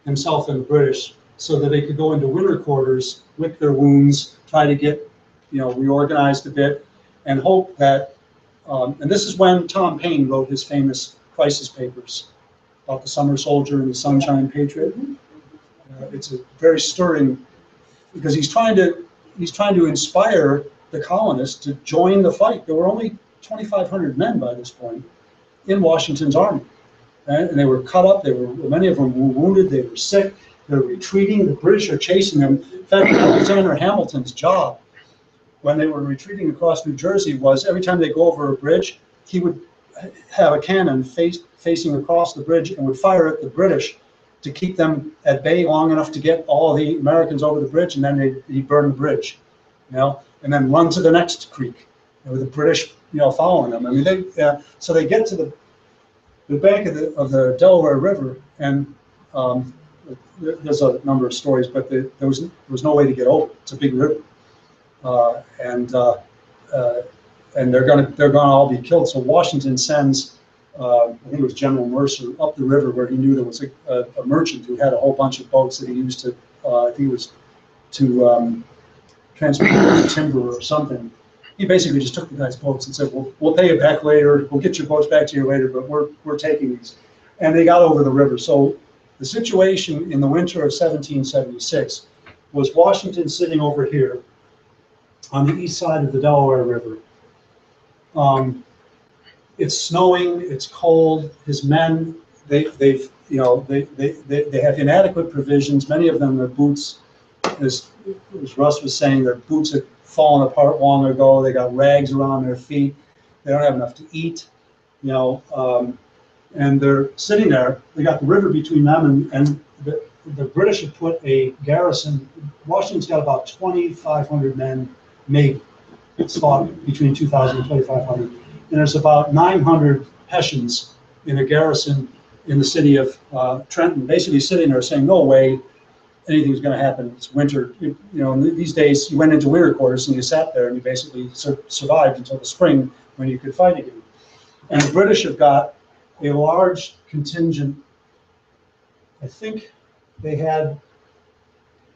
himself and the British, so that they could go into winter quarters, lick their wounds, try to get, reorganized a bit, and hope that, and this is when Tom Paine wrote his famous crisis papers about the summer soldier and the sunshine patriot. It's a very stirring, because he's trying to inspire the colonists to join the fight. There were only 2,500 men by this point in Washington's army, and they were cut up. Many of them were wounded. They were sick. They're retreating. The British are chasing them. In fact, Alexander Hamilton's job when they were retreating across New Jersey was every time they go over a bridge, he would have a cannon facing across the bridge and would fire at the British to keep them at bay long enough to get all the Americans over the bridge, and then he'd burn the bridge, and then run to the next creek, with the British, following them. I mean, so they get to the bank of the Delaware River, and there's a number of stories, but there was no way to get over. It's a big river, and they're gonna all be killed. So Washington sends, I think it was General Mercer, up the river where he knew there was a merchant who had a whole bunch of boats that he used to, I think it was to transport timber or something. He basically just took the guy's boats and said, "We'll pay you back later. We'll get your boats back to you later, but we're taking these." And they got over the river. So the situation in the winter of 1776 was Washington sitting over here on the east side of the Delaware River, It's snowing, it's cold, his men, they've, you know, they have inadequate provisions. Many of them, their boots, as Russ was saying, their boots had fallen apart long ago. They got rags around their feet. They don't have enough to eat, you know, and they're sitting there. They got the river between them, and the British have put a garrison. Washington's got about 2,500 men, maybe. It's fought between 2,000 and 2,500. And there's about 900 Hessians in a garrison in the city of Trenton, basically sitting there saying, no way anything's going to happen. It's winter. You know, these days you went into winter quarters and you sat there and you basically survived until the spring when you could fight again. And the British have got a large contingent. I think they had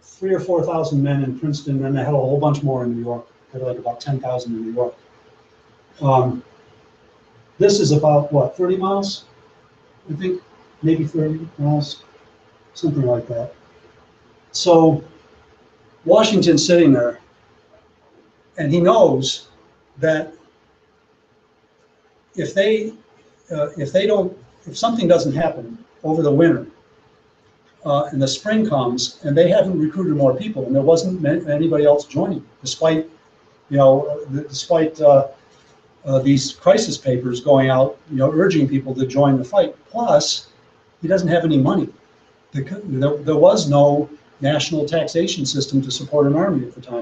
3,000 or 4,000 men in Princeton, and they had a whole bunch more in New York. They had like about 10,000 in New York. This is about, what, 30 miles? I think, maybe 30 miles, something like that. So Washington's sitting there, and he knows that if something doesn't happen over the winter, and the spring comes, and they haven't recruited more people, and there wasn't anybody else joining, despite, you know, these crisis papers going out, you know, urging people to join the fight. Plus, he doesn't have any money. There was no national taxation system to support an army at the time.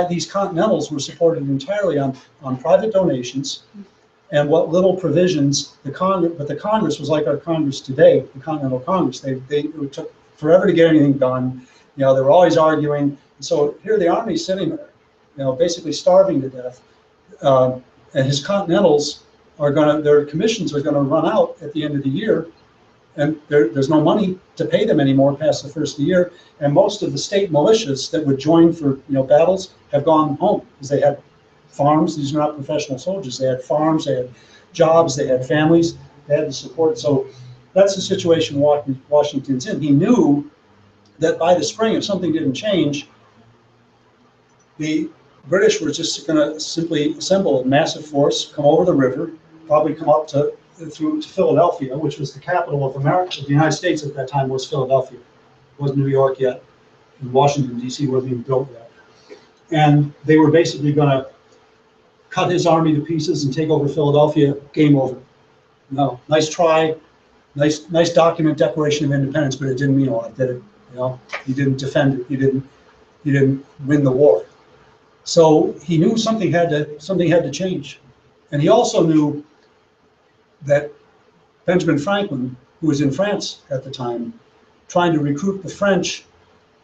These Continentals were supported entirely on private donations and what little provisions but the Congress was like our Congress today, the Continental Congress. It took forever to get anything done. You know, they were always arguing. So here the army's sitting there, you know, basically starving to death. And his Continentals their commissions are gonna run out at the end of the year, and there's no money to pay them anymore past the first of the year. And most of the state militias that would join for, you know, battles have gone home because they had farms. These are not professional soldiers. They had farms, they had jobs, they had families, they had to support. So that's the situation Washington's in. He knew that by the spring, if something didn't change, the British were just going to simply assemble a massive force, come over the river, probably come up through to Philadelphia, which was the capital of America. The United States at that time was Philadelphia. It wasn't New York yet, and Washington, D.C. wasn't even built yet. And they were basically going to cut his army to pieces and take over Philadelphia. Game over. No, nice try, nice document, Declaration of Independence, but it didn't mean a lot, did it? You know, you didn't defend it. You didn't win the war. So he knew something had to change, and he also knew that Benjamin Franklin, who was in France at the time, trying to recruit the French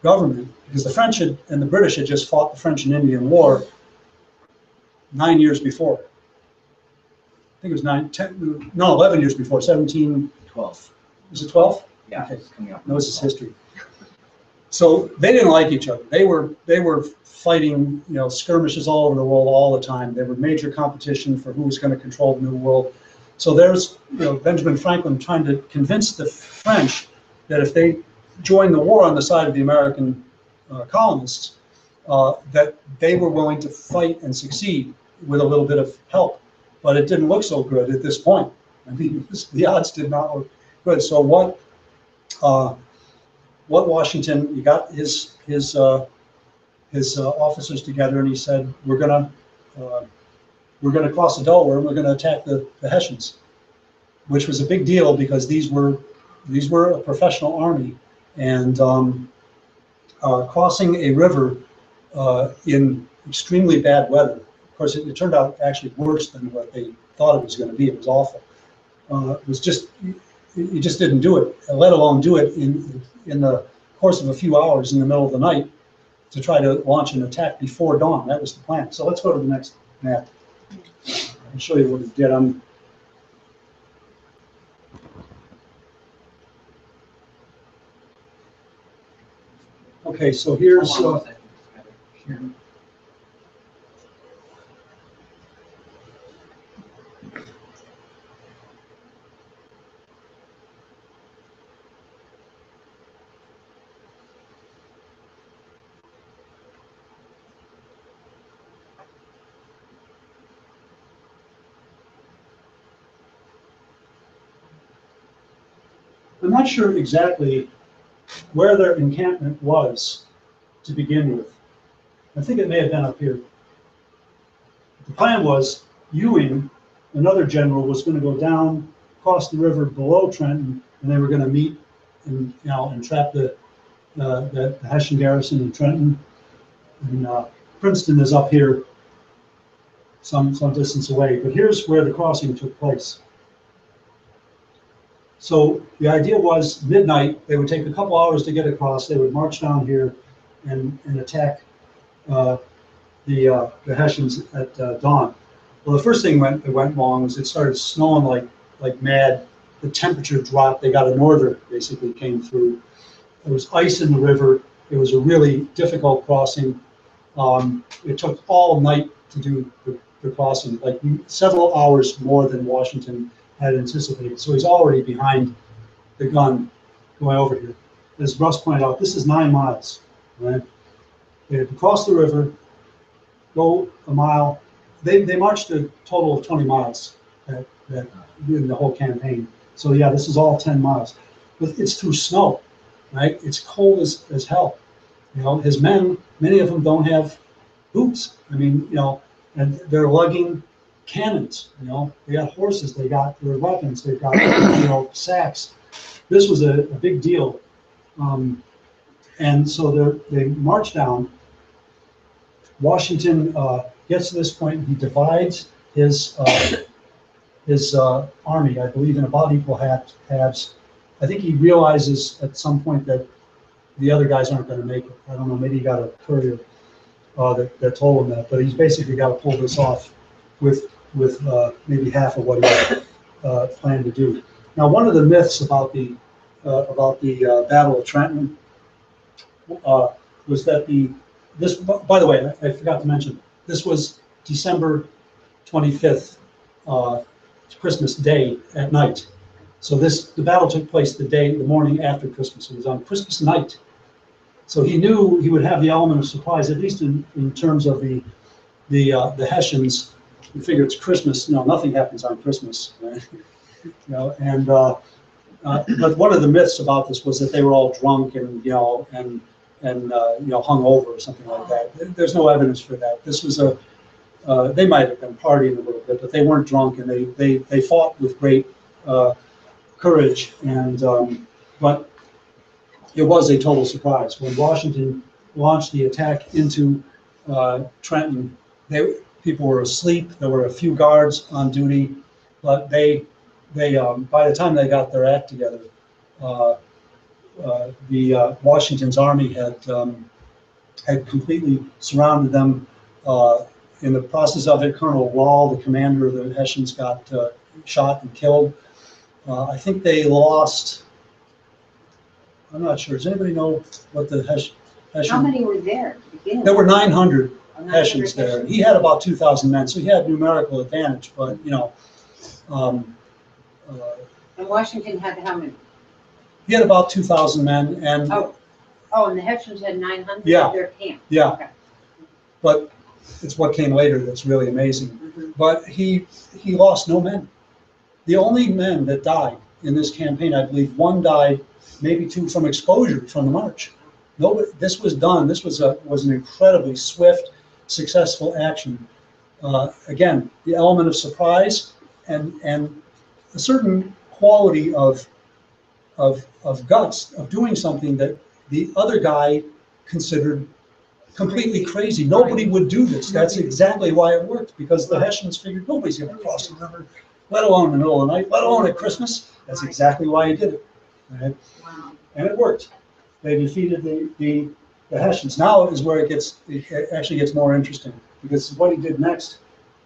government, because the French and the British had just fought the French and Indian War 9 years before. I think it was 11 years before, 1712. Was it 12? Yeah, okay. it's coming up. No, this is history. So they didn't like each other. They were fighting, you know, skirmishes all over the world all the time. They were major competition for who was going to control the New World. So there's, you know, Benjamin Franklin trying to convince the French that if they joined the war on the side of the American colonists, that they were willing to fight and succeed with a little bit of help. But it didn't look so good at this point. I mean, the odds did not look good. So what Washington, he got his officers together, and he said, we're gonna cross the Delaware and we're gonna attack the Hessians, which was a big deal because these were a professional army, and crossing a river in extremely bad weather. Of course, it turned out actually worse than what they thought it was going to be. It was awful. It was just, you just didn't do it, let alone do it in the course of a few hours in the middle of the night to try to launch an attack before dawn. That was the plan. So let's go to the next map. I'll show you what it did. Okay, so here's. I'm not sure exactly where their encampment was to begin with. I think it may have been up here. The plan was Ewing, another general, was going to go down, cross the river below Trenton, and they were going to meet and trap the Hessian garrison in Trenton. And Princeton is up here, some distance away. But here's where the crossing took place. So the idea was midnight. They would take a couple hours to get across. They would march down here and attack the Hessians at dawn. Well, the first thing that went wrong was it started snowing like mad. The temperature dropped. They got a norther basically came through. There was ice in the river. It was a really difficult crossing. It took all night to do the crossing, like several hours more than Washington had anticipated. So he's already behind the gun going over here. As Russ pointed out, this is 9 miles. Right? They had to cross the river, go a mile. They marched a total of 20 miles in the whole campaign. So yeah, this is all 10 miles. But it's through snow, right? It's cold as hell. You know, his men, many of them don't have boots. I mean, you know, and they're lugging cannons. You know, they got horses, they got their weapons, they've got sacks. This was a big deal. And so they march down. Washington gets to this point. He divides his army, I believe, in about equal halves. I think he realizes at some point that the other guys aren't going to make it. I don't know. Maybe he got a courier that told him that. But he's basically got to pull this off with maybe half of what he planned to do. Now, one of the myths about the Battle of Trenton was that this. By the way, I forgot to mention, this was December 25th, Christmas Day at night. So the battle took place the morning after Christmas. It was on Christmas night. So he knew he would have the element of surprise, at least in terms of the Hessians. You figure it's Christmas. No, nothing happens on Christmas. Right? You know, and but one of the myths about this was that they were all drunk and hung over or something like that. There's no evidence for that. This was they might have been partying a little bit, but they weren't drunk, and they fought with great courage. And but it was a total surprise when Washington launched the attack into Trenton. People were asleep. There were a few guards on duty, but they by the time they got their act together, Washington's army had completely surrounded them. In the process of it, Colonel Rahl, the commander of the Hessians, got shot and killed. I think they lost. I'm not sure. Does anybody know what the Hessian? How many were there to begin with? There were 900 Hessians there. He had about 2,000 men, so he had numerical advantage. But you know, and Washington had how many? he had about 2,000 men, and and the Hessians had 900 Yeah. at their camp. yeah. Okay. But it's what came later that's really amazing. Mhm. But he lost no men. The only men that died in this campaign, I believe, one died, maybe two from exposure from the march. Nobody. This was done. This was an incredibly swift, successful action. Again, the element of surprise and a certain quality of guts of doing something that the other guy considered completely crazy. Nobody would do this. That's exactly why it worked, because the Hessians figured nobody's going to cross the river, let alone in the middle of the night, let alone at Christmas. That's exactly why he did it. Right? Wow. And it worked. They defeated the Hessians. Now is where it actually gets more interesting, because what he did next,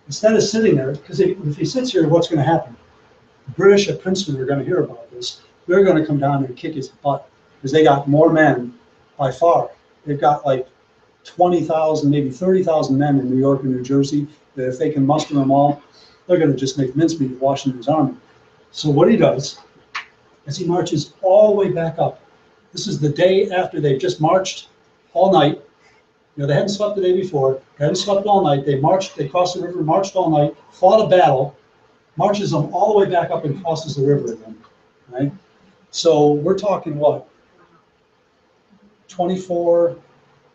instead of sitting there, because if he sits here, what's going to happen? The British at Princeton are going to hear about this. They're going to come down and kick his butt, because they got more men by far. They've got like 20,000, maybe 30,000 men in New York and New Jersey, that if they can muster them all, they're going to just make mincemeat of Washington's army. So what he does is he marches all the way back up. This is the day after they've just marched all night. You know, they hadn't slept the day before, they hadn't slept all night. They marched, they crossed the river, marched all night, fought a battle, marches them all the way back up and crosses the river again, right? So we're talking what? 24,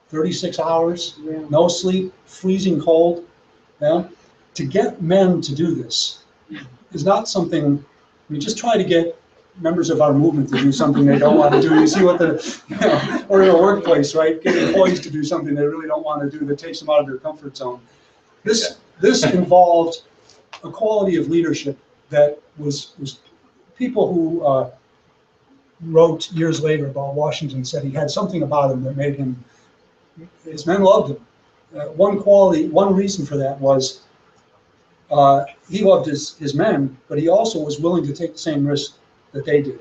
36 hours, no sleep, freezing cold. Yeah? To get men to do this is not something, we just try to get members of our movement to do something they don't want to do. You see what or in a workplace, right? Get employees to do something they really don't want to do that takes them out of their comfort zone. This involved a quality of leadership that was people who wrote years later about Washington said he had something about him that made him, his men loved him. One reason for that was he loved his men, but he also was willing to take the same risk that they did.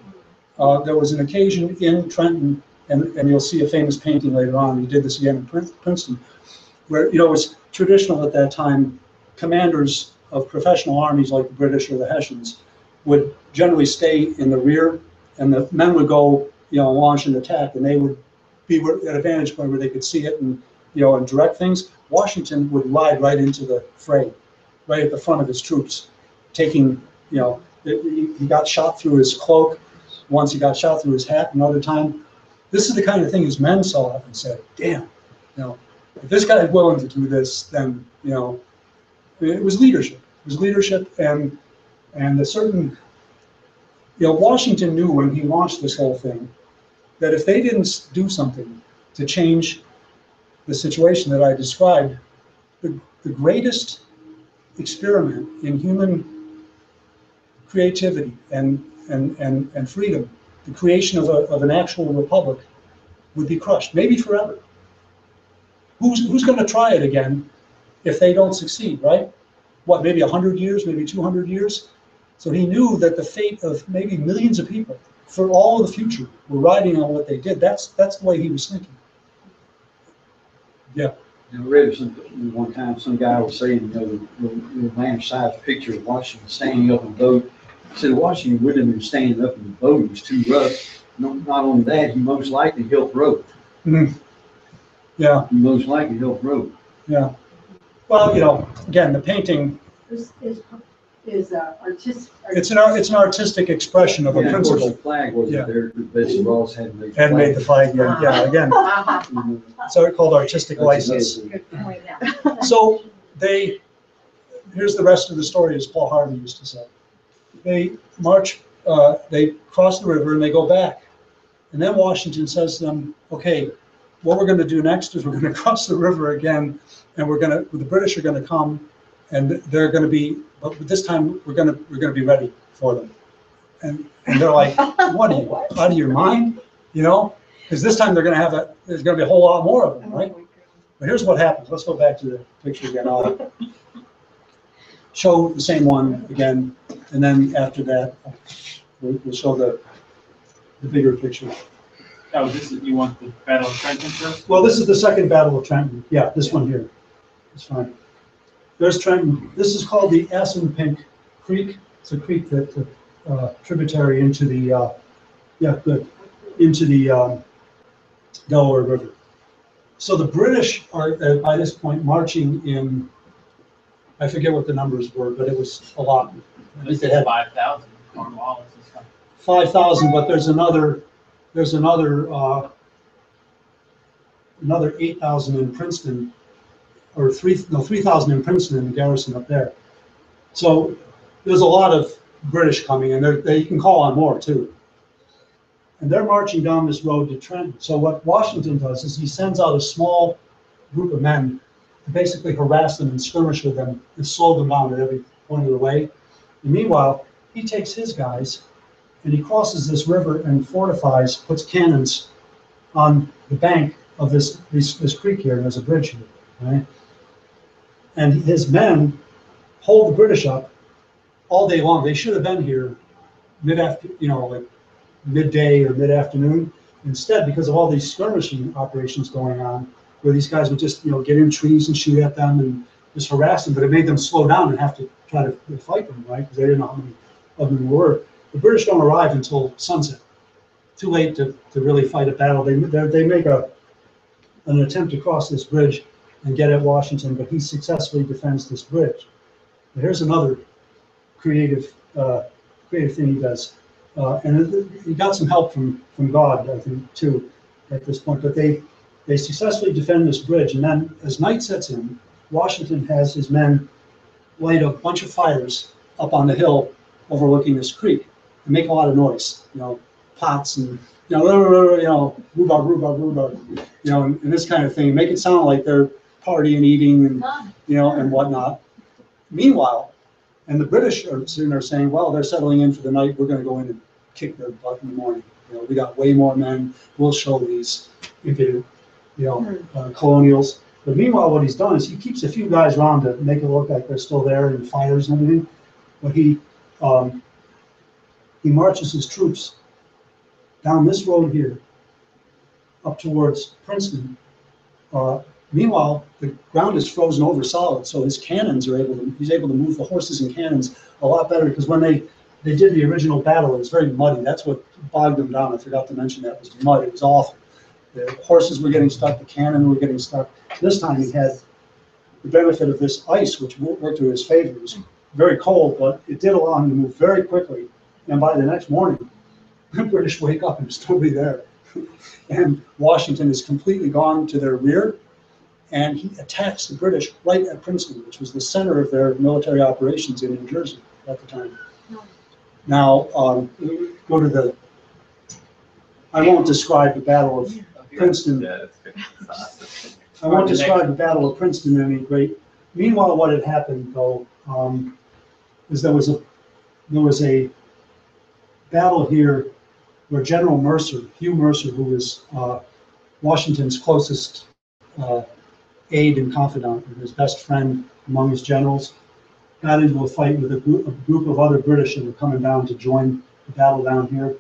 There was an occasion in Trenton, and you'll see a famous painting later on, he did this again in Princeton, where, it was traditional at that time, commanders of professional armies like the British or the Hessians would generally stay in the rear, and the men would go, launch an attack, and they would be at a vantage point where they could see it and, and direct things. Washington would ride right into the fray, right at the front of his troops, taking, he got shot through his cloak. Once he got shot through his hat. Another time. This is the kind of thing his men saw and said, damn, if this guy is willing to do this, then, it was leadership. It was leadership and a certain, Washington knew when he launched this whole thing that if they didn't do something to change the situation that I described, the greatest experiment in human creativity and freedom, the creation of an actual republic, would be crushed, maybe forever. Who's going to try it again if they don't succeed, right? What, maybe 100 years, maybe 200 years? So he knew that the fate of maybe millions of people for all of the future were riding on what they did. That's the way he was thinking. Yeah. I read one time some guy was saying, the man-sized picture of Washington standing up in the boat. He said Washington wouldn't have been standing up in the boat. It was too rough. Not only that, he most likely helped row. Mm-hmm. Yeah. He most likely helped row. Yeah. Well, again, the painting Is artistic. it's an artistic expression of a Of course, principle. the flag wasn't there. Betsy Ross had made the And made the flag. flag, yeah, again. So it's called artistic license. Good point, yeah. So here's the rest of the story, as Paul Harvey used to say. They march, they cross the river and they go back. And then Washington says to them, okay, what we're going to do next is we're going to cross the river again, and the British are going to come, and they're going to be, but this time we're going to be ready for them. And they're like, what are you, out of your mind? Because this time there's going to be a whole lot more of them, right? But here's what happens. Let's go back to the picture again. I'll show the same one again, and then after that, we'll show the bigger picture. Oh, you want the Battle of Trenton first? Well, this is the second Battle of Trenton. Yeah, this one here. It's fine. There's Trenton. This is called the Assunpink Creek. It's a creek that tributary into the Delaware River. So the British are by this point marching in, I forget what the numbers were, but it was a lot. I think they had 5,000 Cornwallis and stuff. 5,000, but there's another 8,000 in Princeton, or 3,000 in Princeton in the garrison up there. So there's a lot of British coming, and you can call on more too. And they're marching down this road to Trenton. So what Washington does is he sends out a small group of men to basically harass them and skirmish with them and slow them down at every point of the way. And meanwhile, he takes his guys and he crosses this river and fortifies, puts cannons on the bank of this creek here. There's a bridge here, right? And his men hold the British up all day long. They should have been here like midday or mid-afternoon. Instead, because of all these skirmishing operations going on, where these guys would just get in trees and shoot at them and just harass them, but it made them slow down and have to try to fight them, right? Because they didn't know how many of them there were. The British don't arrive until sunset. Too late to really fight a battle. They make an attempt to cross this bridge and get at Washington, but he successfully defends this bridge. But here's another creative thing he does. And he got some help from God, I think, too, at this point. But they successfully defend this bridge. And then as night sets in, Washington has his men light a bunch of fires up on the hill overlooking this creek and make a lot of noise, pots and, rhubarb, and this kind of thing. Make it sound like they're partying, eating, and, and whatnot. Meanwhile, and the British are sitting there saying, well, they're settling in for the night. We're going to go in and kick their butt in the morning. We got way more men. We'll show these impudent, colonials. But meanwhile, what he's done is he keeps a few guys around to make it look like they're still there and fires and everything. But he marches his troops down this road here, up towards Princeton. Meanwhile, the ground is frozen over solid, so his cannons he's able to move the horses and cannons a lot better, because when they did the original battle, it was very muddy. That's what bogged them down. I forgot to mention that, was mud. It was awful. The horses were getting stuck, the cannon were getting stuck. This time he had the benefit of this ice, which worked to his favor. It was very cold, but it did allow him to move very quickly. And by the next morning, the British wake up and still be there. And Washington is completely gone to their rear. And he attacks the British right at Princeton, which was the center of their military operations in New Jersey at the time. Now, go to I won't describe the Battle of Princeton. Yeah, that's good. That's awesome. I won't describe the Battle of Princeton in any great. Meanwhile, what had happened, though, is there was a battle here where General Mercer, Hugh Mercer, who was Washington's closest aide and confidant, and his best friend among his generals, got into a fight with a group of other British that were coming down to join the battle down here.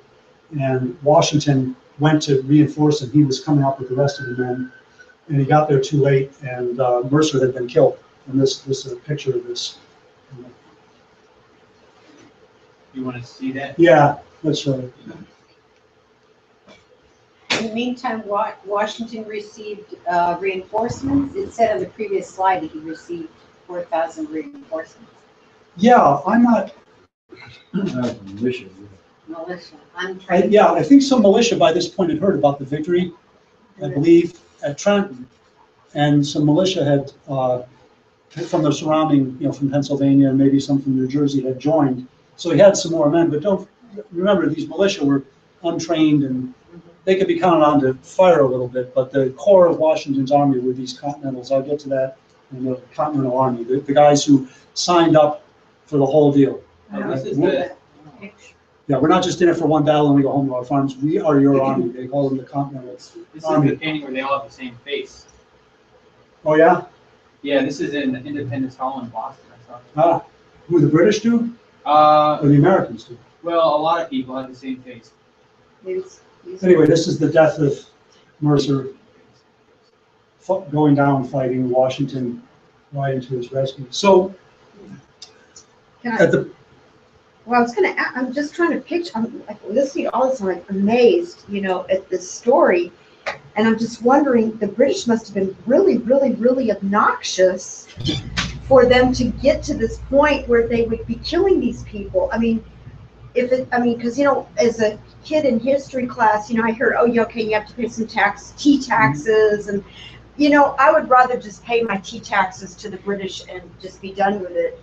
And Washington went to reinforce him. He was coming up with the rest of the men, and he got there too late, and Mercer had been killed. And this is a picture of this. You want to see that? Yeah, let's show it. In the meantime, Washington received reinforcements. It said on the previous slide that he received 4,000 reinforcements. Yeah, I'm not. Militia. Militia. I'm trying. I think some militia by this point had heard about the victory, I believe, at Trenton, and some militia had from the surrounding, from Pennsylvania and maybe some from New Jersey had joined. So he had some more men, but don't remember, these militia were untrained and they could be counted on to fire a little bit, but the core of Washington's army were these Continentals. I'll get to that in the Continental Army, the guys who signed up for the whole deal. This is the Yeah, we're not just in it for one battle and we go home to our farms. We are your army. They call them the Continentals. This is the painting where they all have the same face. Oh, yeah? Yeah, this is in Independence Hall in Boston. I saw. Who the British do? Or the Americans do? Well, a lot of people have the same face. Anyway, this is the death of Mercer going down fighting Washington right into his rescue. So, Well, I'm just trying to picture, I'm like listening to all this, I'm like amazed, at this story. And I'm just wondering, the British must have been really, really, really obnoxious for them to get to this point where they would be killing these people. Because, as a kid in history class, I heard, you have to pay some tea taxes. And, I would rather just pay my tea taxes to the British and just be done with it.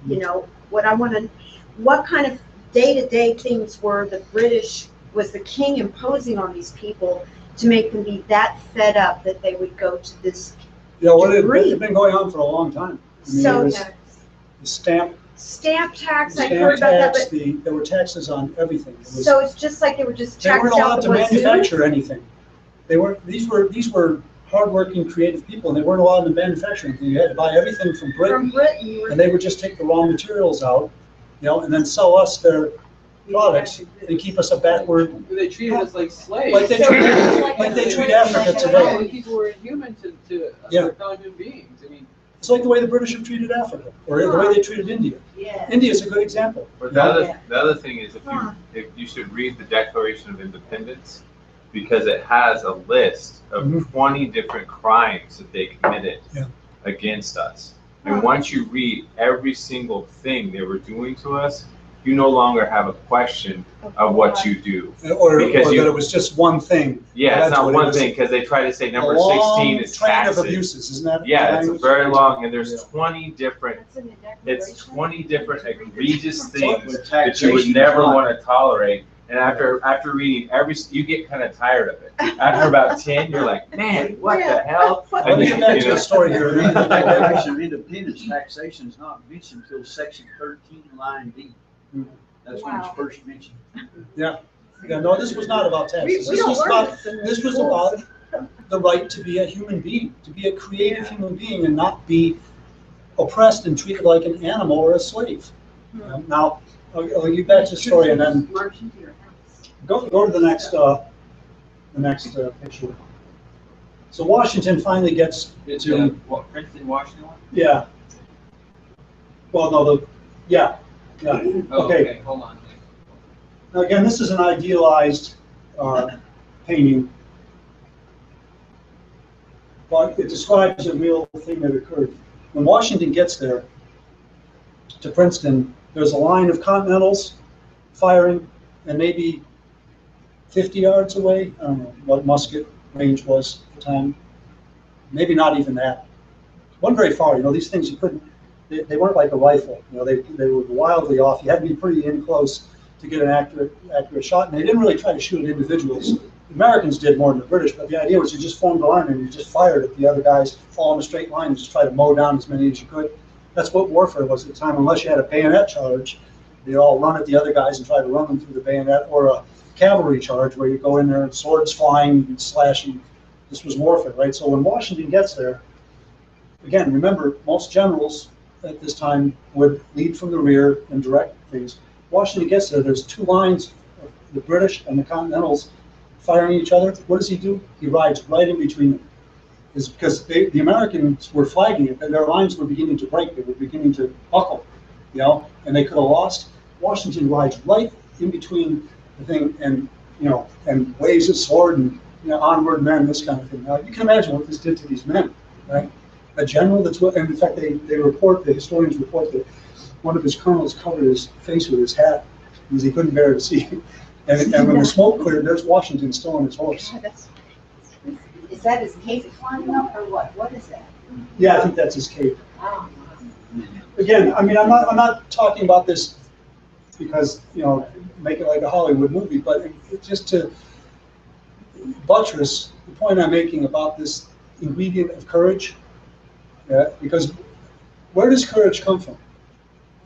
What kind of day-to-day things were was the king imposing on these people to make them be that fed up that they would go to this degree? It's been going on for a long time. The stamp tax, I heard about that, but there were taxes on everything. So it's just like they were just They taxed weren't out allowed the to wazoo? manufacture anything. These were hardworking, creative people, and they weren't allowed to manufacture anything. You had to buy everything from Britain, and they would just take the raw materials out, and then sell us their products and keep us a backward. They treated us like slaves. Like they treat Africa today. People were inhuman to Yeah. fellow human beings. It's like the way the British have treated Africa, or the way they treated India. Yeah. India is a good example. But the other thing is, if you should read the Declaration of Independence, because it has a list of 20 different crimes that they committed against us. And once you read every single thing they were doing to us, you no longer have a question of what you do. Or Because that it was just one thing. Yeah, That's it's not what it one was. thing, because they try to say number A long 16 is train taxes. of abuses, isn't that? Yeah, the it's a language? very long, and there's 20 different, That's in the it's declaration. 20 different egregious things With that you would taxation, never right. want to tolerate. And after reading you get kind of tired of it. After about 10, you're like, man, what the hell? Let me get back to the story here. In the Declaration of Independence, taxation is not mentioned until section 13, line B. That's when it's Wow. first mentioned. Yeah, no, this was not about taxes. We This don't was learn about, this in the this was schools. about the right to be a human being, to be a creative human being and not be oppressed and treated like an animal or a slave. Now, I'll get back to the story and then March into your house. go to the next picture. So Washington finally gets It's, to, what, Princeton, Washington one? yeah. Well, no, yeah. Oh, Okay. hold on. Now, again, this is an idealized painting, but it describes a real thing that occurred. When Washington gets there to Princeton, there's a line of Continentals firing, and maybe 50 yards away, I don't know what musket range was at the time, maybe not even that. Wasn't very far, these things you couldn't, they weren't like a rifle, they were wildly off. You had to be pretty in close to get an accurate shot, and they didn't really try to shoot at individuals. The Americans did more than the British, but the idea was you just formed a line and you just fired at the other guys, all in a straight line, and just try to mow down as many as you could. That's what warfare was at the time. Unless you had a bayonet charge, they'd all run at the other guys and try to run them through the bayonet, or a cavalry charge where you go in there and swords flying and slashing. This was warfare, right? So when Washington gets there, again, remember, most generals at this time would lead from the rear and direct things. Washington gets there, there's two lines, of the British and the Continentals firing each other. What does he do? He rides right in between them. It's because the Americans were flagging it, and their lines were beginning to break, they were beginning to buckle, and they could have lost. Washington rides right in between the thing and waves his sword and onward men, this kind of thing. Now you can imagine what this did to these men, right? A general and in fact the historians report that one of his colonels covered his face with his hat because he couldn't bear to see. And when the smoke cleared, there's Washington still on his horse. Is that his cape climbing up or what? What is that? Yeah, I think that's his cape. Oh. Again, I mean, I'm not talking about this because, make it like a Hollywood movie, but just to buttress the point I'm making about this ingredient of courage, because where does courage come from?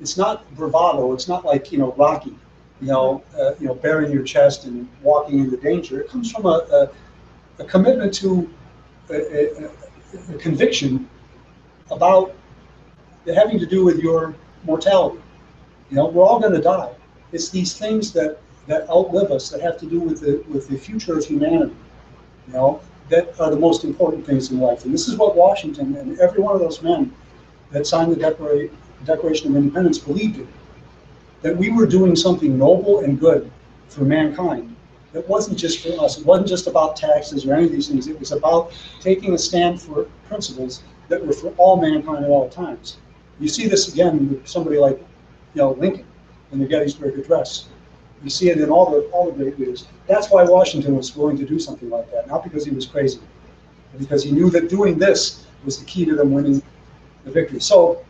It's not bravado. It's not like, Rocky, bearing your chest and walking into danger. It comes from a commitment to a conviction about having to do with your mortality. We're all going to die. It's these things that outlive us that have to do with the future of humanity. That are the most important things in life. And this is what Washington and every one of those men that signed the Declaration of Independence believed in. That we were doing something noble and good for mankind. It wasn't just for us. It wasn't just about taxes or any of these things. It was about taking a stand for principles that were for all mankind at all times. You see this again with somebody like, Lincoln in the Gettysburg Address. You see it in all the great leaders. That's why Washington was willing to do something like that, not because he was crazy, but because he knew that doing this was the key to them winning the victory. So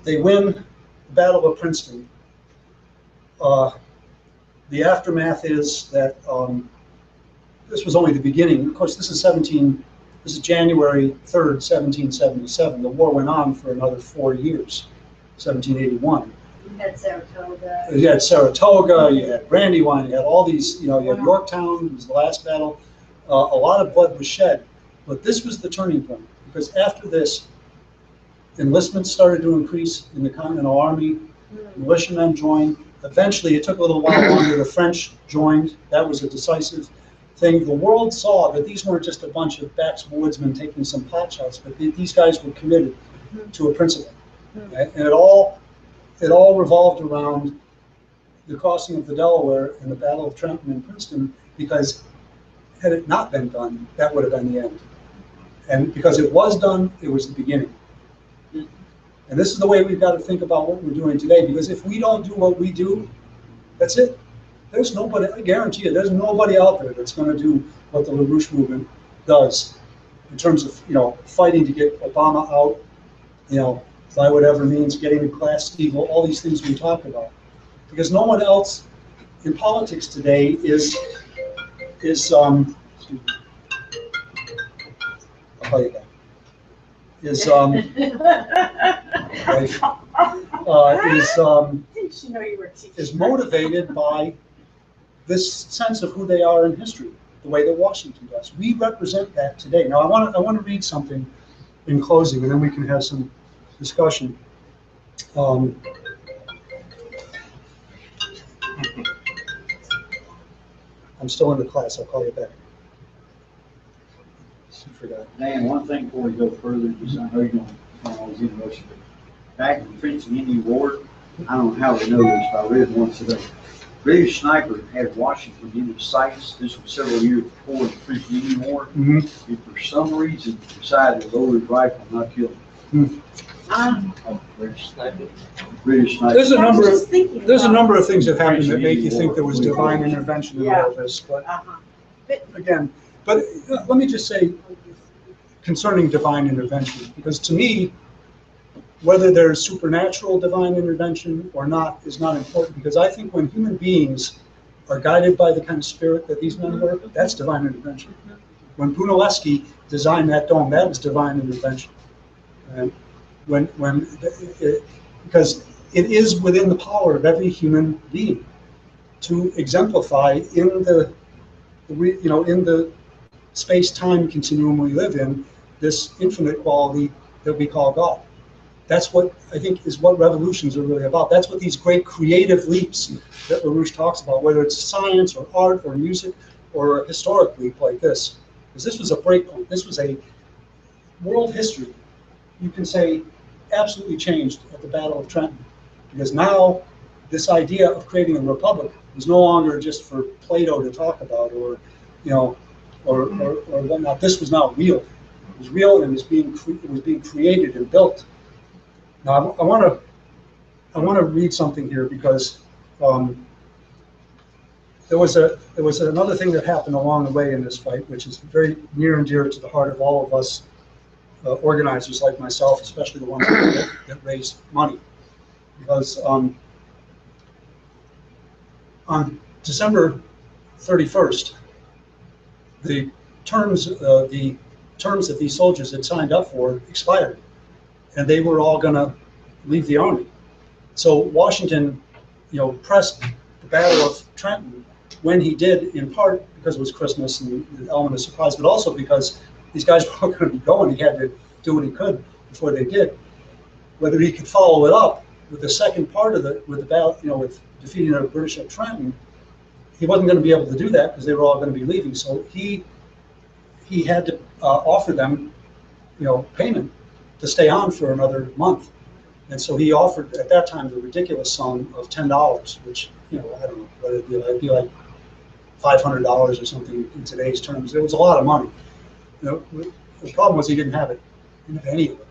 they win the Battle of Princeton. The aftermath is that this was only the beginning. Of course, this is January 3rd, 1777. The war went on for another 4 years, 1781. You had Saratoga. You had Saratoga, you had Brandywine, you had all these, you had Yorktown, it was the last battle. A lot of blood was shed, but this was the turning point, because after this, enlistments started to increase in the Continental Army, militiamen joined. Eventually, it took a little while longer, the French joined. That was a decisive thing. The world saw that these weren't just a bunch of backwoodsmen taking some pot shots, but these guys were committed to a principle. Right? And it all revolved around the crossing of the Delaware and the Battle of Trenton and Princeton, because had it not been done, that would have been the end. And because it was done, it was the beginning. And this is the way we've got to think about what we're doing today, because if we don't do what we do, that's it. There's nobody, I guarantee you, there's nobody out there that's going to do what the LaRouche movement does in terms of, fighting to get Obama out, by whatever means, getting the Glass-Steagall, all these things we talk about. Because no one else in politics today is I'll call you back. Is motivated by this sense of who they are in history, the way that Washington does. We represent that today. Now, I want to read something in closing, and then we can have some discussion. I'm still in the class. I'll call you back. I forgot. Dan, one thing before we go further, just I know you don't always interrupt you, but back in the French and Indian War, I don't know how they know this, but I read it once today. British sniper had Washington in his sights. This was several years before the French and Indian War. Mm-hmm. If for some reason decided to load his rifle and not kill him. British sniper. There's a number of things that happened that make you think there was divine intervention in all this, but again, let me just say concerning divine intervention, because to me, whether there's supernatural divine intervention or not is not important, because I think when human beings are guided by the kind of spirit that these men were, that's divine intervention. When Brunelleschi designed that dome, that was divine intervention. And because it is within the power of every human being to exemplify in the space-time continuum we live in, this infinite quality that we call God. That's what I think is what revolutions are really about. That's what these great creative leaps that LaRouche talks about, whether it's science or art or music or a historic leap like this. Because this was a breakpoint. This was a world history, you can say, absolutely changed at the Battle of Trenton. Because now this idea of creating a republic is no longer just for Plato to talk about or whatnot. This was now real. It was real, and it was being created and built. Now I want to read something here, because there was another thing that happened along the way in this fight, which is very near and dear to the heart of all of us organizers like myself, especially the ones that raise money. Because on December 31st, the terms that these soldiers had signed up for expired, and they were all going to leave the army. So Washington, pressed the Battle of Trenton when he did, in part because it was Christmas and the element of surprise, but also because these guys were all going to be going. He had to do what he could before they did. Whether he could follow it up with the second part of with the battle, with defeating the British at Trenton, he wasn't going to be able to do that because they were all going to be leaving. So he had to offer them, payment to stay on for another month. And so he offered at that time the ridiculous sum of $10, which, I don't know what it'd be like $500 or something in today's terms. It was a lot of money. The problem was he didn't have it. He didn't have any of it.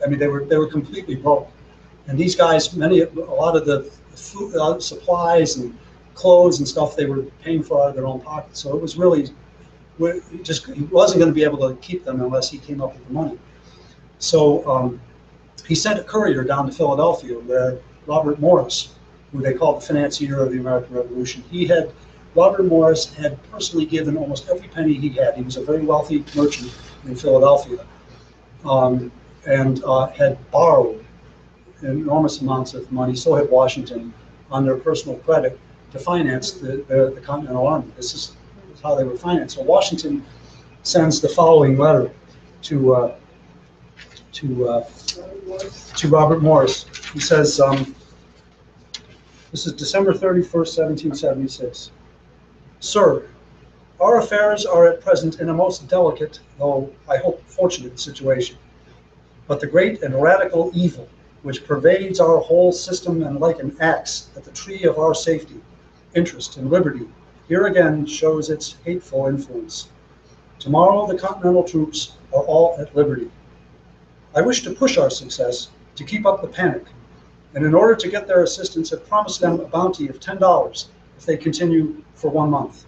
I mean, they were completely broke. And these guys, a lot of the food, supplies and clothes and stuff, they were paying for out of their own pockets. So it was really, he wasn't going to be able to keep them unless he came up with the money. So he sent a courier down to Philadelphia where Robert Morris, who they called the financier of the American Revolution, Robert Morris had personally given almost every penny he had. He was a very wealthy merchant in Philadelphia, and had borrowed enormous amounts of money. So had Washington, on their personal credit, to finance the Continental Army. This is how they were financed. So Washington sends the following letter to Robert Morris. He says, this is December 31st, 1776. Sir, our affairs are at present in a most delicate, though I hope fortunate situation. But the great and radical evil which pervades our whole system and like an axe at the tree of our safety, interest, and liberty, here again shows its hateful influence. Tomorrow the Continental troops are all at liberty. I wish to push our success, to keep up the panic, and in order to get their assistance have promised them a bounty of $10 if they continue for 1 month.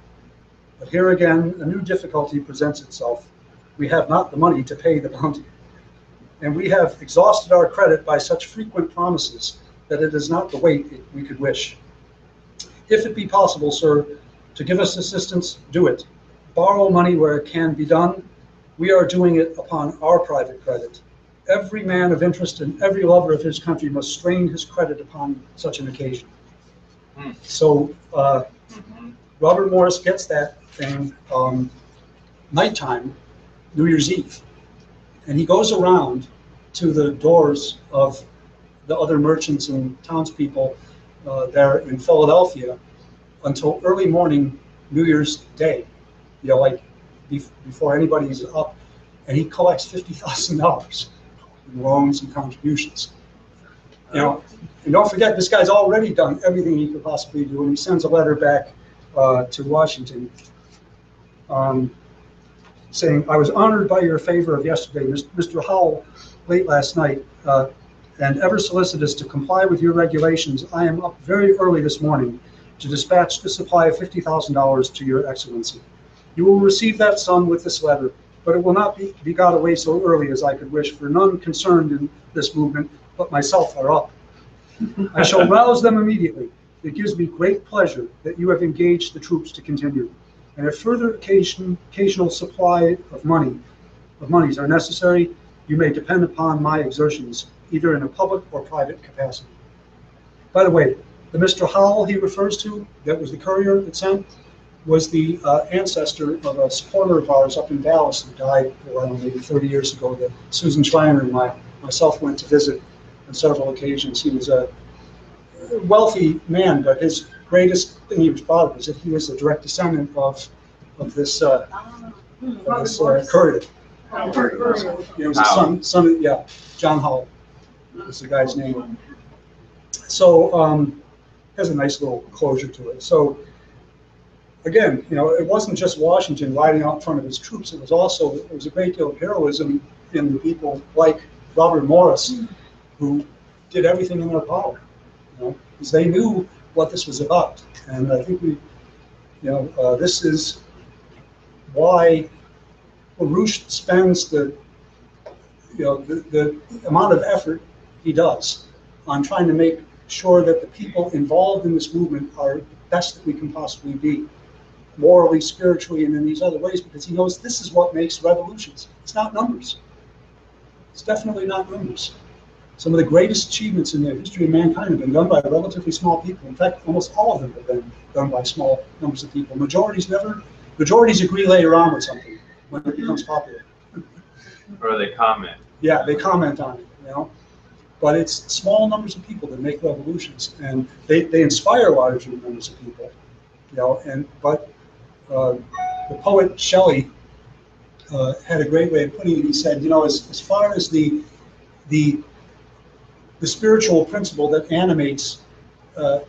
But here again, a new difficulty presents itself. We have not the money to pay the bounty, and we have exhausted our credit by such frequent promises that it is not the weight we could wish. If it be possible, sir, to give us assistance, do it. Borrow money where it can be done. We are doing it upon our private credit. Every man of interest and every lover of his country must strain his credit upon such an occasion. So Robert Morris gets that thing nighttime, New Year's Eve, and he goes around to the doors of the other merchants and townspeople there in Philadelphia until early morning New Year's Day, like before anybody's up, and he collects $50,000 in loans and contributions. And don't forget, this guy's already done everything he could possibly do, and he sends a letter back to Washington saying, I was honored by your favor of yesterday, Mr. Howell, late last night, and ever solicitous to comply with your regulations. I am up very early this morning to dispatch the supply of $50,000 to your excellency. You will receive that sum with this letter, but it will not be got away so early as I could wish, for none concerned in this movement but myself are up. I shall rouse them immediately. It gives me great pleasure that you have engaged the troops to continue, and if further occasional supply of monies are necessary, you may depend upon my exertions, either in a public or private capacity. By the way, the Mr. Howell he refers to, that was the courier that sent, was the ancestor of a supporter of ours up in Dallas who died, I don't know, maybe 30 years ago, that Susan Schreiner and myself went to visit on several occasions. He was a wealthy man, but his greatest thing he was proud of was that he was a direct descendant of this courier. He was a son of, John Howell is the guy's name. So has a nice little closure to it. So again, it wasn't just Washington riding out in front of his troops. It was a great deal of heroism in the people like Robert Morris, who did everything in their power, because they knew what this was about. And I think this is why LaRouche spends the amount of effort he does on trying to make sure that the people involved in this movement are the best that we can possibly be, morally, spiritually, and in these other ways, because he knows this is what makes revolutions. It's not numbers. It's definitely not numbers. Some of the greatest achievements in the history of mankind have been done by relatively small people. In fact, almost all of them have been done by small numbers of people. Majorities agree later on with something when it becomes popular. Or they comment. Yeah, they comment on it, But it's small numbers of people that make revolutions, and they inspire larger numbers of people, But the poet Shelley had a great way of putting it. He said, as far as the spiritual principle that animates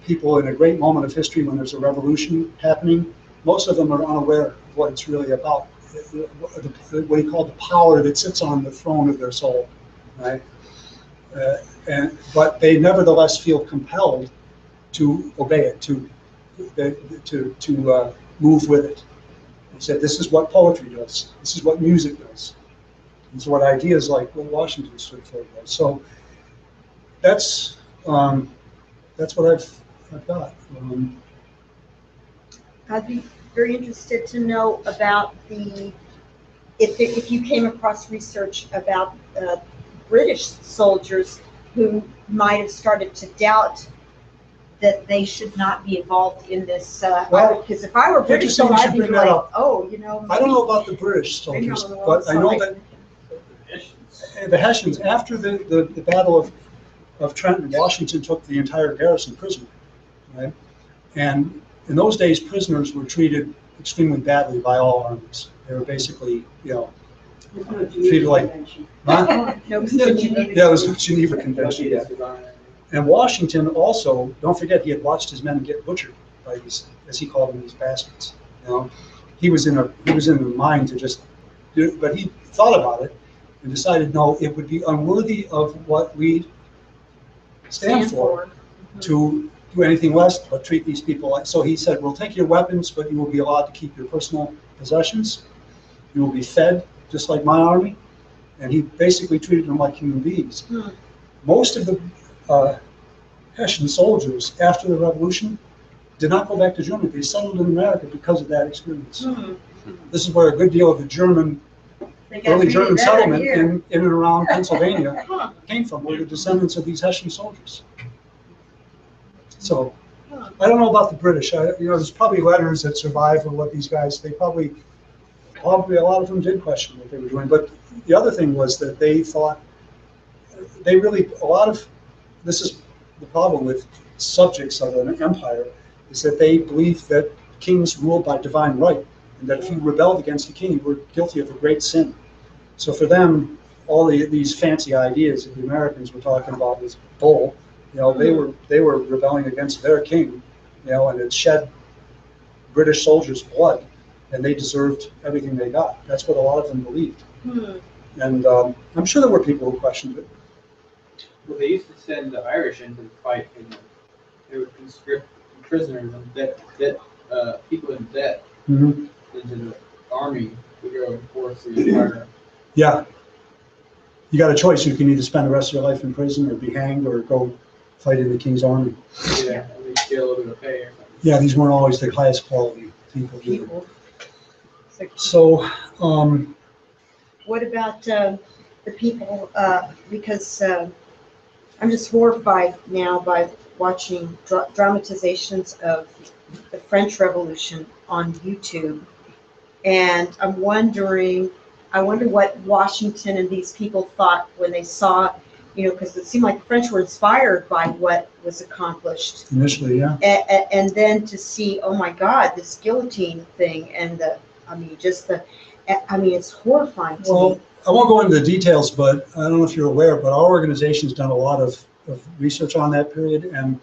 people in a great moment of history when there's a revolution happening, most of them are unaware of what it's really about. What he called the power that sits on the throne of their soul, right? But they nevertheless feel compelled to obey it, to move with it. He said, this is what poetry does. This is what music does. This is what ideas like what Washington stood for does. So that's what I've got. I'd be very interested to know about if you came across research about British soldiers who might have started to doubt that they should not be involved in this. Because if I were British, I'd be like, I don't know about the British soldiers, but I know that the Hessians, after the Battle of Trenton, Washington took the entire garrison prisoner, right? And in those days, prisoners were treated extremely badly by all armies. They were basically, treated like, huh? Yeah, it was the Geneva Convention. Yeah. And Washington also, don't forget, he had watched his men get butchered by these, as he called them, these bastards. He was in the mind to just do it, but he thought about it and decided, no, it would be unworthy of what we stand for to do anything less but treat these people like. So he said, we'll take your weapons, but you will be allowed to keep your personal possessions. You will be fed just like my army. And he basically treated them like human beings. Most of the Hessian soldiers after the revolution did not go back to Germany. They settled in America because of that experience. This is where a good deal of the early German settlement in and around Pennsylvania came from, were the descendants of these Hessian soldiers. So I don't know about the British. There's probably letters that survive of what these guys, they probably a lot of them did question what they were doing. But the other thing was that they thought, this is the problem with subjects of an empire, is that they believed that kings ruled by divine right, and that if you rebelled against the king, you were guilty of a great sin. So for them, all these fancy ideas that the Americans were talking about was bull. They were rebelling against their king, and it shed British soldiers' blood, and they deserved everything they got. That's what a lot of them believed. And I'm sure there were people who questioned it. Well, they used to send the Irish into the fight, and they would conscript prisoners and people in debt into the army to go enforce the empire. Yeah. You got a choice. You can either spend the rest of your life in prison or be hanged or go fight in the king's army. Yeah, at least get a little bit of pay or something. Yeah, these weren't always the highest quality people. So, what about the people, because I'm just horrified now by watching dramatizations of the French Revolution on YouTube. And I wonder what Washington and these people thought when they saw, because it seemed like the French were inspired by what was accomplished. Initially, yeah. And then to see, oh my God, this guillotine thing and it's horrifying to me. I won't go into the details, but I don't know if you're aware, but our organization's done a lot of research on that period, and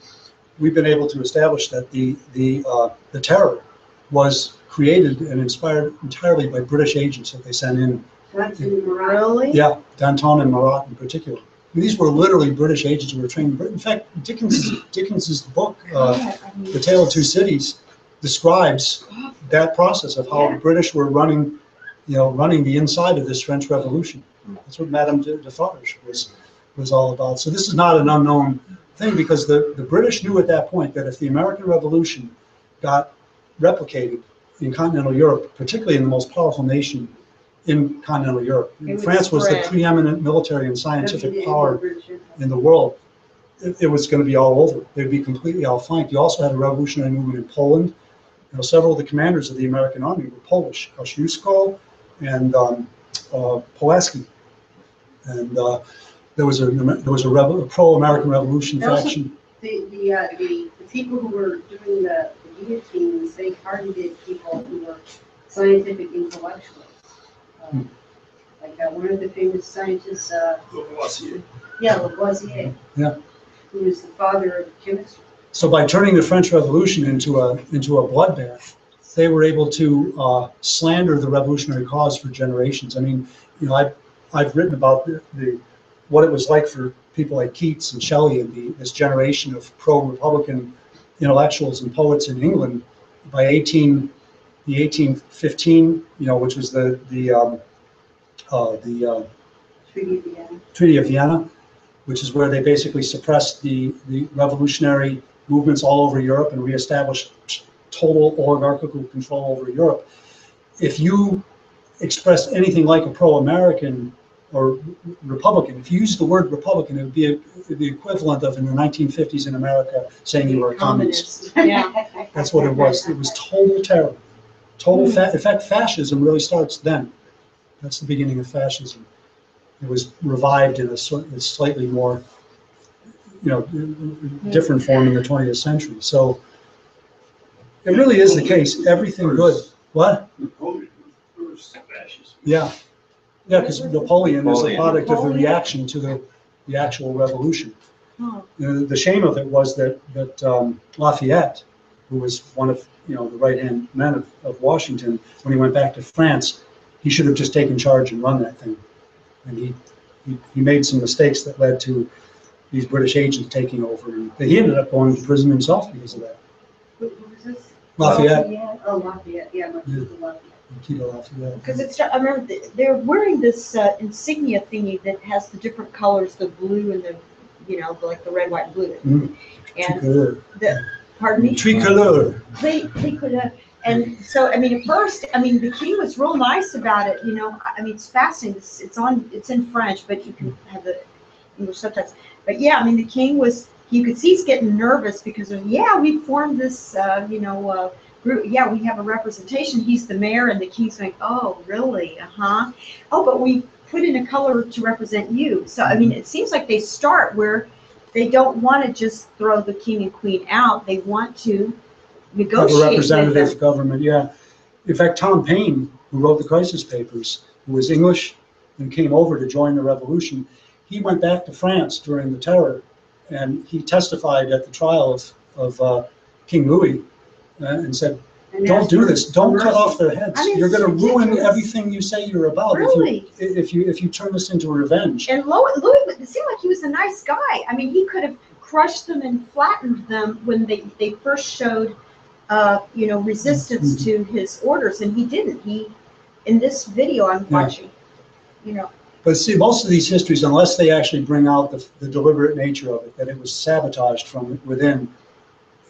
we've been able to establish that the terror was created and inspired entirely by British agents that they sent in. Really? Yeah, Danton and Marat in particular. These were literally British agents who were trained in Britain. In fact, Dickens's book, The Tale of Two Cities, describes that process of how the British were running the inside of this French Revolution. That's what Madame Defarge was all about. So this is not an unknown thing, because the British knew at that point that if the American Revolution got replicated in continental Europe, particularly in the most powerful nation in continental Europe, France was the preeminent military and scientific power in the world, it was going to be all over. They'd be completely outflanked. You also had a revolutionary movement in Poland. Several of the commanders of the American army were Polish, Kosciuszko and Pulaski, and there was a pro-American revolution faction. The people who were doing the guillotines, they targeted people who were scientific intellectuals. Like one of the famous scientists, Lavoisier. Yeah, Lavoisier. Yeah. Who was the father of chemistry. So by turning the French Revolution into a bloodbath, they were able to slander the revolutionary cause for generations. I mean, I've written about what it was like for people like Keats and Shelley and this generation of pro-Republican intellectuals and poets in England by 1815, which was the Treaty of Vienna, which is where they basically suppressed the revolutionary movements all over Europe and reestablished total oligarchical control over Europe. If you expressed anything like a pro-American or Republican, if you used the word Republican, it would be the equivalent of in the 1950s in America saying you were a communist. Yeah. That's what it was. It was total terror. In fact, fascism really starts then. That's the beginning of fascism. It was revived in a slightly more, different form in the 20th century. So it really is the case. Everything good. What? Napoleon was fascist. Yeah. Yeah, because Napoleon is a product of the reaction to the actual revolution. The shame of it was that Lafayette, who was one of the right-hand men of Washington, when he went back to France, he should have just taken charge and run that thing. And he made some mistakes that led to these British agents taking over. And he ended up going to prison himself because of that. Who was this? Lafayette. Oh, Lafayette, yeah, Marquis de Lafayette. Nikita Lafayette. Because it's, I remember they're wearing this insignia thingy that has the different colors, the blue and the, you know, like the red, white, and blue. Mm. And Tricolor. pardon me? Tricolor. They could have, and so, I mean, at first, I mean, the king was real nice about it, you know, I mean, it's fascinating, it's in French, but you can have the English subtitles. But yeah, I mean, the king was, you could see he's getting nervous because of, yeah, we formed this, you know, group, yeah, we have a representation, he's the mayor, and the king's like, oh, really, uh-huh. Oh, but we put in a color to represent you. So, I mean, it seems like they start where they don't want to just throw the king and queen out, they want to negotiate Have a representative with them. government, yeah. In fact, Tom Paine, who wrote the Crisis Papers, who was English and came over to join the revolution, he went back to France during the terror, and he testified at the trial of King Louis and said, don't do this, don't cut off their heads. I mean, You're going to it's ruin ridiculous. everything you say you're about Really? if you turn this into revenge. And Louis, it seemed like he was a nice guy. I mean, he could have crushed them and flattened them when they first showed, you know, resistance to his orders, and he didn't. He, in this video I'm watching, you know. But see, most of these histories, unless they actually bring out the deliberate nature of it, that it was sabotaged from within,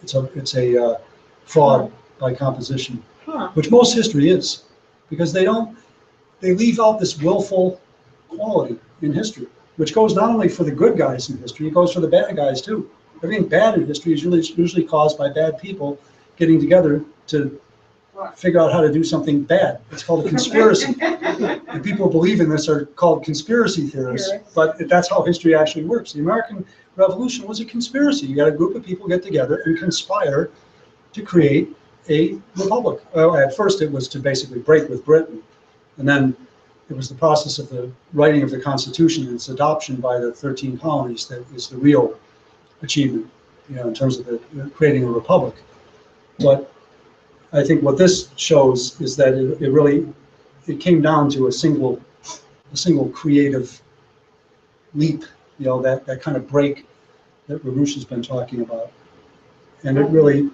it's a fraud by composition, Huh. which most history is, because they leave out this willful quality in history, which goes not only for the good guys in history, it goes for the bad guys too. Everything bad in history is usually caused by bad people getting together to figure out how to do something bad. It's called a conspiracy. And people who believe in this are called conspiracy theorists, but that's how history actually works. The American Revolution was a conspiracy. You got a group of people get together and conspire to create a republic. Well, at first it was to basically break with Britain, and then it was the process of the writing of the Constitution and its adoption by the 13 colonies that is the real achievement, you know, in terms of creating a republic. But I think what this shows is that it came down to a single creative leap, you know, that kind of break that LaRouche has been talking about. And it really,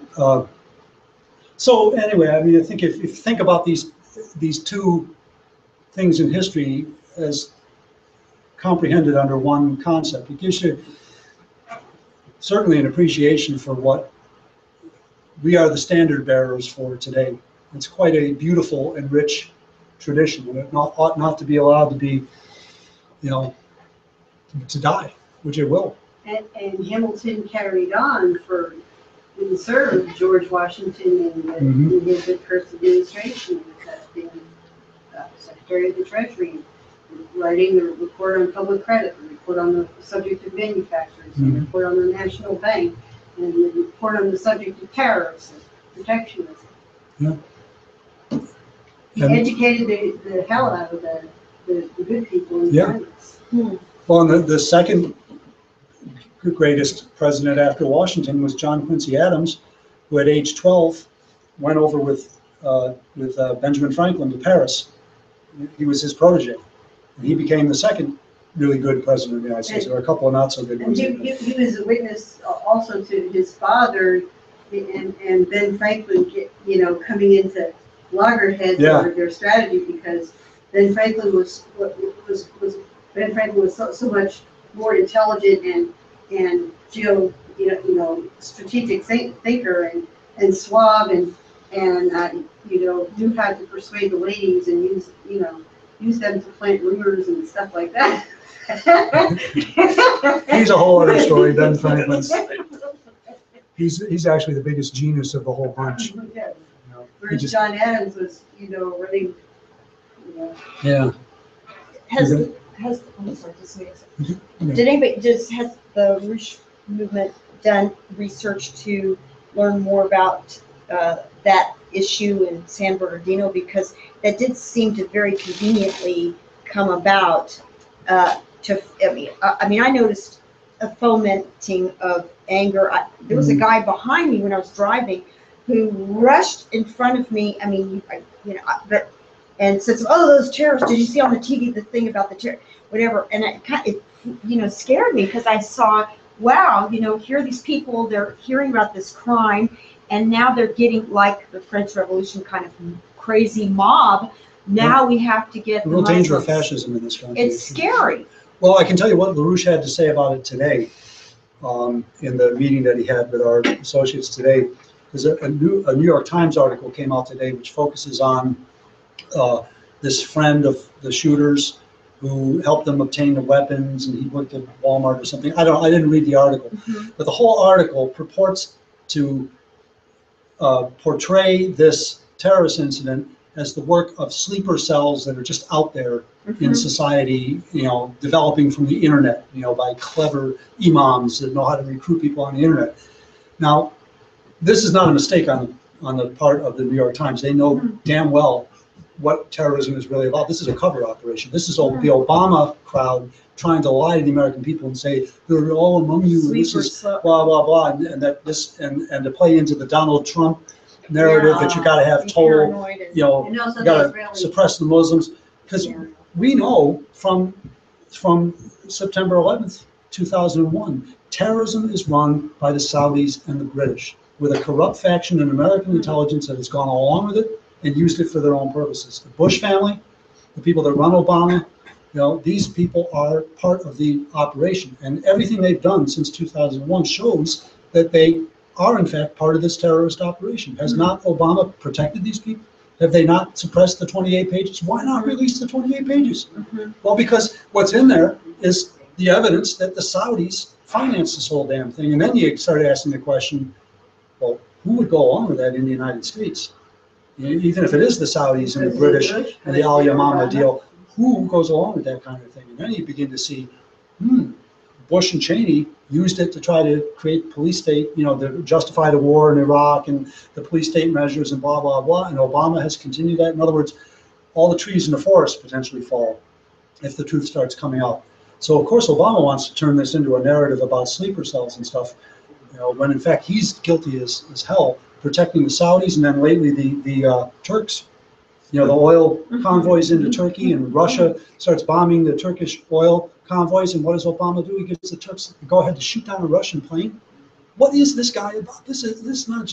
so anyway, I mean, I think if you think about these two things in history as comprehended under one concept, it gives you certainly an appreciation for what we are the standard bearers for today. It's quite a beautiful and rich tradition, and it ought not to be allowed to be, you know, to die, which it will. And Hamilton carried on and served George Washington in his first administration, being Secretary of the Treasury, writing the report on public credit, the report on the subject of manufacturers, the report on the National Bank, and the report on the subject of tariffs and protectionism. Yeah. He educated the hell out of the good people in France. Well, and the second greatest president after Washington was John Quincy Adams, who at age 12 went over with Benjamin Franklin to Paris. He was his protege. And he became the second really good president of the United States. There were a couple of not so good ones. And he was a witness also to his father and Ben Franklin, coming into loggerheads over their strategy, because Ben Franklin was so much more intelligent and strategic thinker and suave and knew how to persuade the ladies and use them to plant rumors and stuff like that. He's a whole other story, Ben Franklin's. He's actually the biggest genius of the whole bunch. Yeah. Whereas John Adams was, running. Yeah. I'm sorry, just wait a second. Did anybody, has the LaRouche movement done research to learn more about that issue in San Bernardino? Because that did seem to very conveniently come about. I noticed a fomenting of anger. There was a guy behind me when I was driving who rushed in front of me. But and says, "Oh, those terrorists! Did you see on the TV the thing about the terror, whatever?" And it scared me because I saw, wow, here are these people, they're hearing about this crime, and now they're getting like the French Revolution kind of crazy mob. Now we have to get The real danger of Muslims. fascism in this country. It's scary. Well, I can tell you what LaRouche had to say about it today, in the meeting that he had with our associates today. There's a New York Times article came out today which focuses on this friend of the shooters who helped them obtain the weapons, and he worked at Walmart or something. I didn't read the article, but the whole article purports to portray this terrorist incident as the work of sleeper cells that are just out there in society, developing from the internet, by clever imams that know how to recruit people on the internet. Now, this is not a mistake on the part of the New York Times. They know damn well what terrorism is really about. This is a cover operation. This is the Obama crowd trying to lie to the American people and say they're all among you. And this is blah blah blah, and that this and to play into the Donald Trump narrative that you got to have total, you got to suppress the Muslims, because we know from September 11th, 2001, terrorism is run by the Saudis and the British, with a corrupt faction in American intelligence that has gone along with it and used it for their own purposes. The Bush family, the people that run Obama, these people are part of the operation, and everything they've done since 2001 shows that they are in fact part of this terrorist operation. Has not Obama protected these people? Have they not suppressed the 28 pages? Why not release the 28 pages? Well, because what's in there is the evidence that the Saudis financed this whole damn thing. And then you start asking the question, well, who would go along with that in the United States? Even if it is the Saudis and the British and the Al Yamama deal, who goes along with that kind of thing? And then you begin to see, Bush and Cheney used it to try to create police state, to justify the war in Iraq and the police state measures and blah, blah, blah. And Obama has continued that. In other words, all the trees in the forest potentially fall if the truth starts coming out. So, of course, Obama wants to turn this into a narrative about sleeper cells and stuff, when in fact he's guilty as hell, protecting the Saudis and then lately the Turks. The oil convoys into Turkey, and Russia starts bombing the Turkish oil convoys, and what does Obama do? He gives the Turks the go ahead to shoot down a Russian plane. What is this guy about? This isn't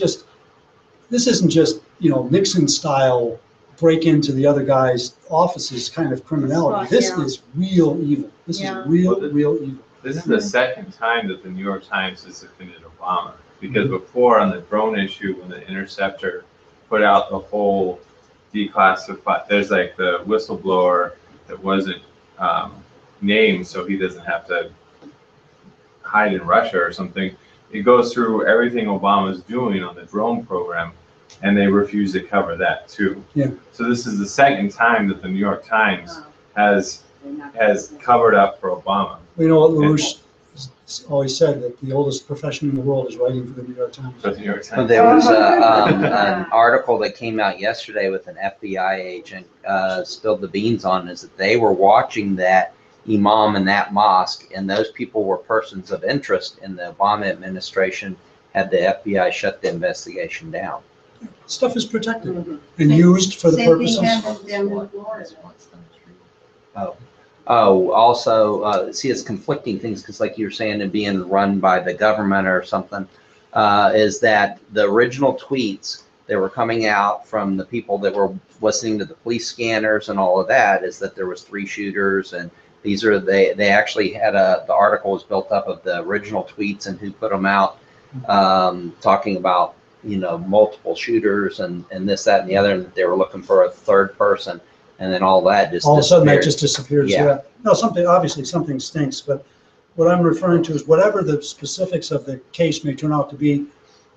just Nixon style break into the other guy's offices kind of criminality. This is real evil. This is real evil. This is the second time that the New York Times has defended Obama, because before on the drone issue, when the Interceptor put out the whole declassified, there's like the whistleblower that wasn't named, so he doesn't have to hide in Russia or something. It goes through everything Obama's doing on the drone program, and they refuse to cover that too. So this is the second time that the New York Times has covered up for Obama. You know what LaRouche always said, that the oldest profession in the world is writing for the New York Times. For the New York Times. Well, there was an article that came out yesterday with an FBI agent spilled the beans on, is that they were watching that imam in that mosque, and those people were persons of interest in the Obama administration had the FBI shut the investigation down. Stuff is protected and used for the purposes. Also, see, it's conflicting things, because like you're saying, and being run by the government or something, is that the original tweets that were coming out from the people that were listening to the police scanners and all of that is that there was 3 shooters, and these are, they actually had the article was built up of the original tweets and who put them out, talking about, multiple shooters and this, that, and the other, and that they were looking for a 3rd person. And then all that just all of a sudden that just disappears. Yeah. No, obviously something stinks, but what I'm referring to is whatever the specifics of the case may turn out to be,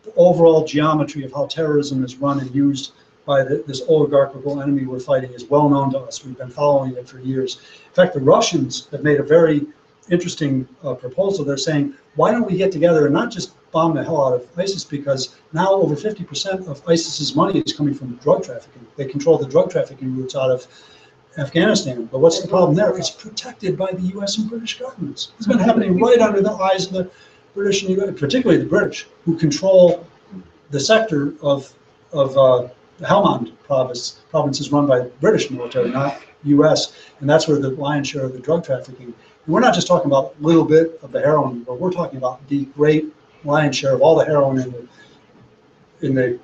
the overall geometry of how terrorism is run and used by this oligarchical enemy we're fighting is well known to us. We've been following it for years. In fact, the Russians have made a very interesting proposal. They're saying, why don't we get together and not just bomb the hell out of ISIS, because now over 50% of ISIS's money is coming from drug trafficking. They control the drug trafficking routes out of Afghanistan. But what's the problem there? It's protected by the US and British governments. It's been happening right under the eyes of the British, and particularly the British, who control the sector of the Helmand province is run by British military, not U.S., and that's where the lion's share of the drug trafficking. And we're not just talking about a little bit of the heroin, but we're talking about the great lion's share of all the heroin in the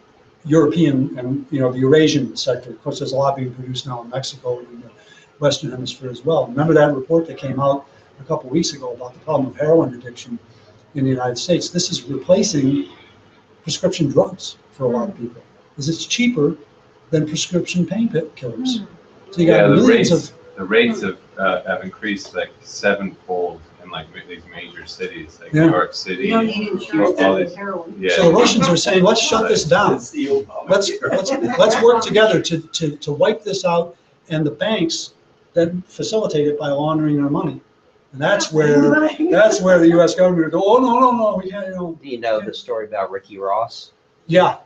European and the Eurasian sector. Of course, there's a lot being produced now in Mexico and in the Western Hemisphere as well. Remember that report that came out a couple of weeks ago about the problem of heroin addiction in the United States? This is replacing prescription drugs for a lot of people, because it's cheaper than prescription painkillers. So you got millions the rates have increased like 7-fold in like these major cities like Yeah. New York City. You don't need insurance all to these- get heroin. Yeah. So the Russians are saying, let's shut this down. Let's work together to wipe this out, and the banks then facilitate it by laundering their money. And that's where the U.S. government would go, oh, no, we can't, Do you know the story about Ricky Ross? Yeah.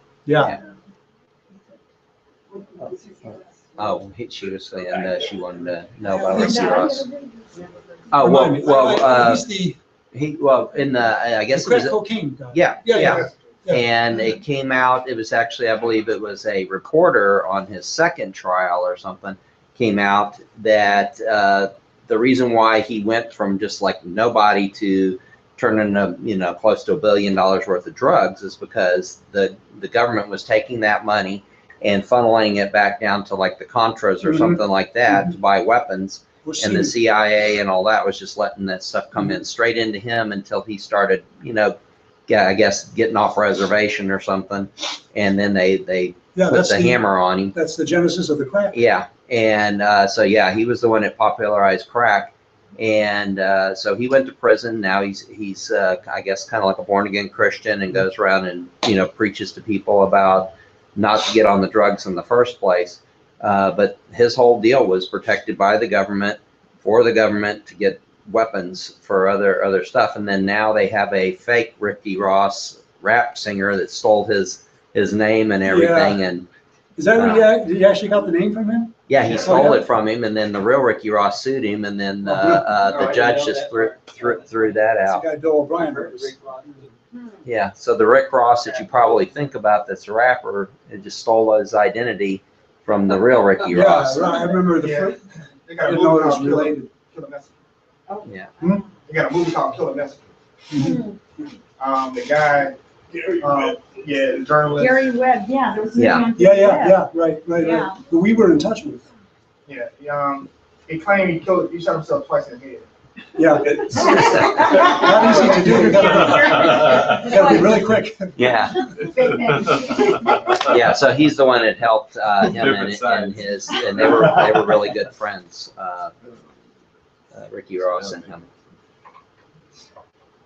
Oh, she was saying she wanted to know about Ricky Ricky Ross. Oh, Remind me. well, He's the in the, I guess it crack was, cocaine guy. yeah. Yeah. And it came out, it was actually, I believe it was a reporter on his second trial or something, came out that the reason why he went from just like nobody to turning close to $1 billion worth of drugs is because the government was taking that money and funneling it back down to like the Contras or something like that to buy weapons. And the CIA and all that was just letting that stuff come in straight into him until he started, I guess getting off reservation or something. And then they put the hammer on him. That's the genesis of the crack. Yeah. And so, yeah, he was the one that popularized crack. And so he went to prison. Now he's I guess, kind of like a born again Christian and goes around and, preaches to people about not to get on the drugs in the first place. But his whole deal was protected by the government, for the government to get weapons for other stuff. And then now they have a fake Ricky Ross rap singer that stole his name and everything. Yeah. And Is that where you actually got the name from him? yeah, he stole it from him, and then the real Ricky Ross sued him, and then the judge just threw that out. That's the guy Bill O'Brien was. Yeah, so the Rick Ross that you probably think about that's a rapper, it just stole his identity from the real Ricky Ross. Yeah, right. I remember the first. They I got a didn't know movie it was called related. Killer Messenger. Yeah. They got a movie called Killer Messenger. The guy, the journalist. Gary Webb, yeah, there was. Yeah. Yeah, right. Yeah. Who we were in touch with. Yeah, he claimed he shot himself twice in the head. Yeah. Not easy to do. You gotta be really quick. Yeah. Yeah, so he's the one that helped him and they were really good friends, Ricky Ross and him.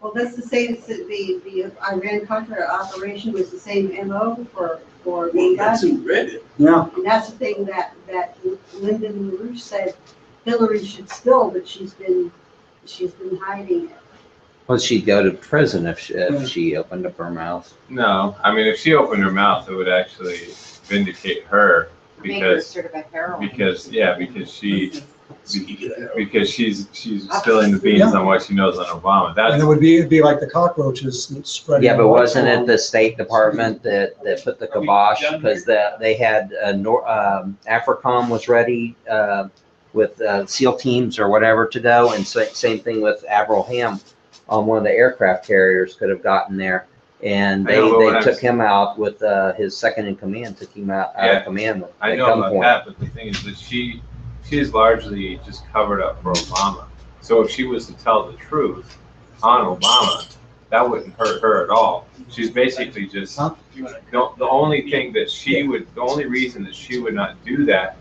Well, that's the same, the Iran-Contra operation was the same MO for Benghazi. Yeah. And that's the thing that Lyndon LaRouche said Hillary should spill, but she's been hiding it. Well, she'd go to prison if she opened up her mouth. No, I mean, if she opened her mouth, it would actually vindicate her because she's spilling the beans on what she knows on Obama. And it'd be like the cockroaches that spread. Yeah, but wasn't it the State Department that put the kibosh because they had AFRICOM was ready with SEAL teams or whatever to go, and same thing with Avril Hamm on one of the aircraft carriers could have gotten there, and they took him out with his second in command, took him out of command. I know about that, but the thing is that she is largely just covered up for Obama. So if she was to tell the truth on Obama, that wouldn't hurt her at all. She's basically just the only reason that she would not do that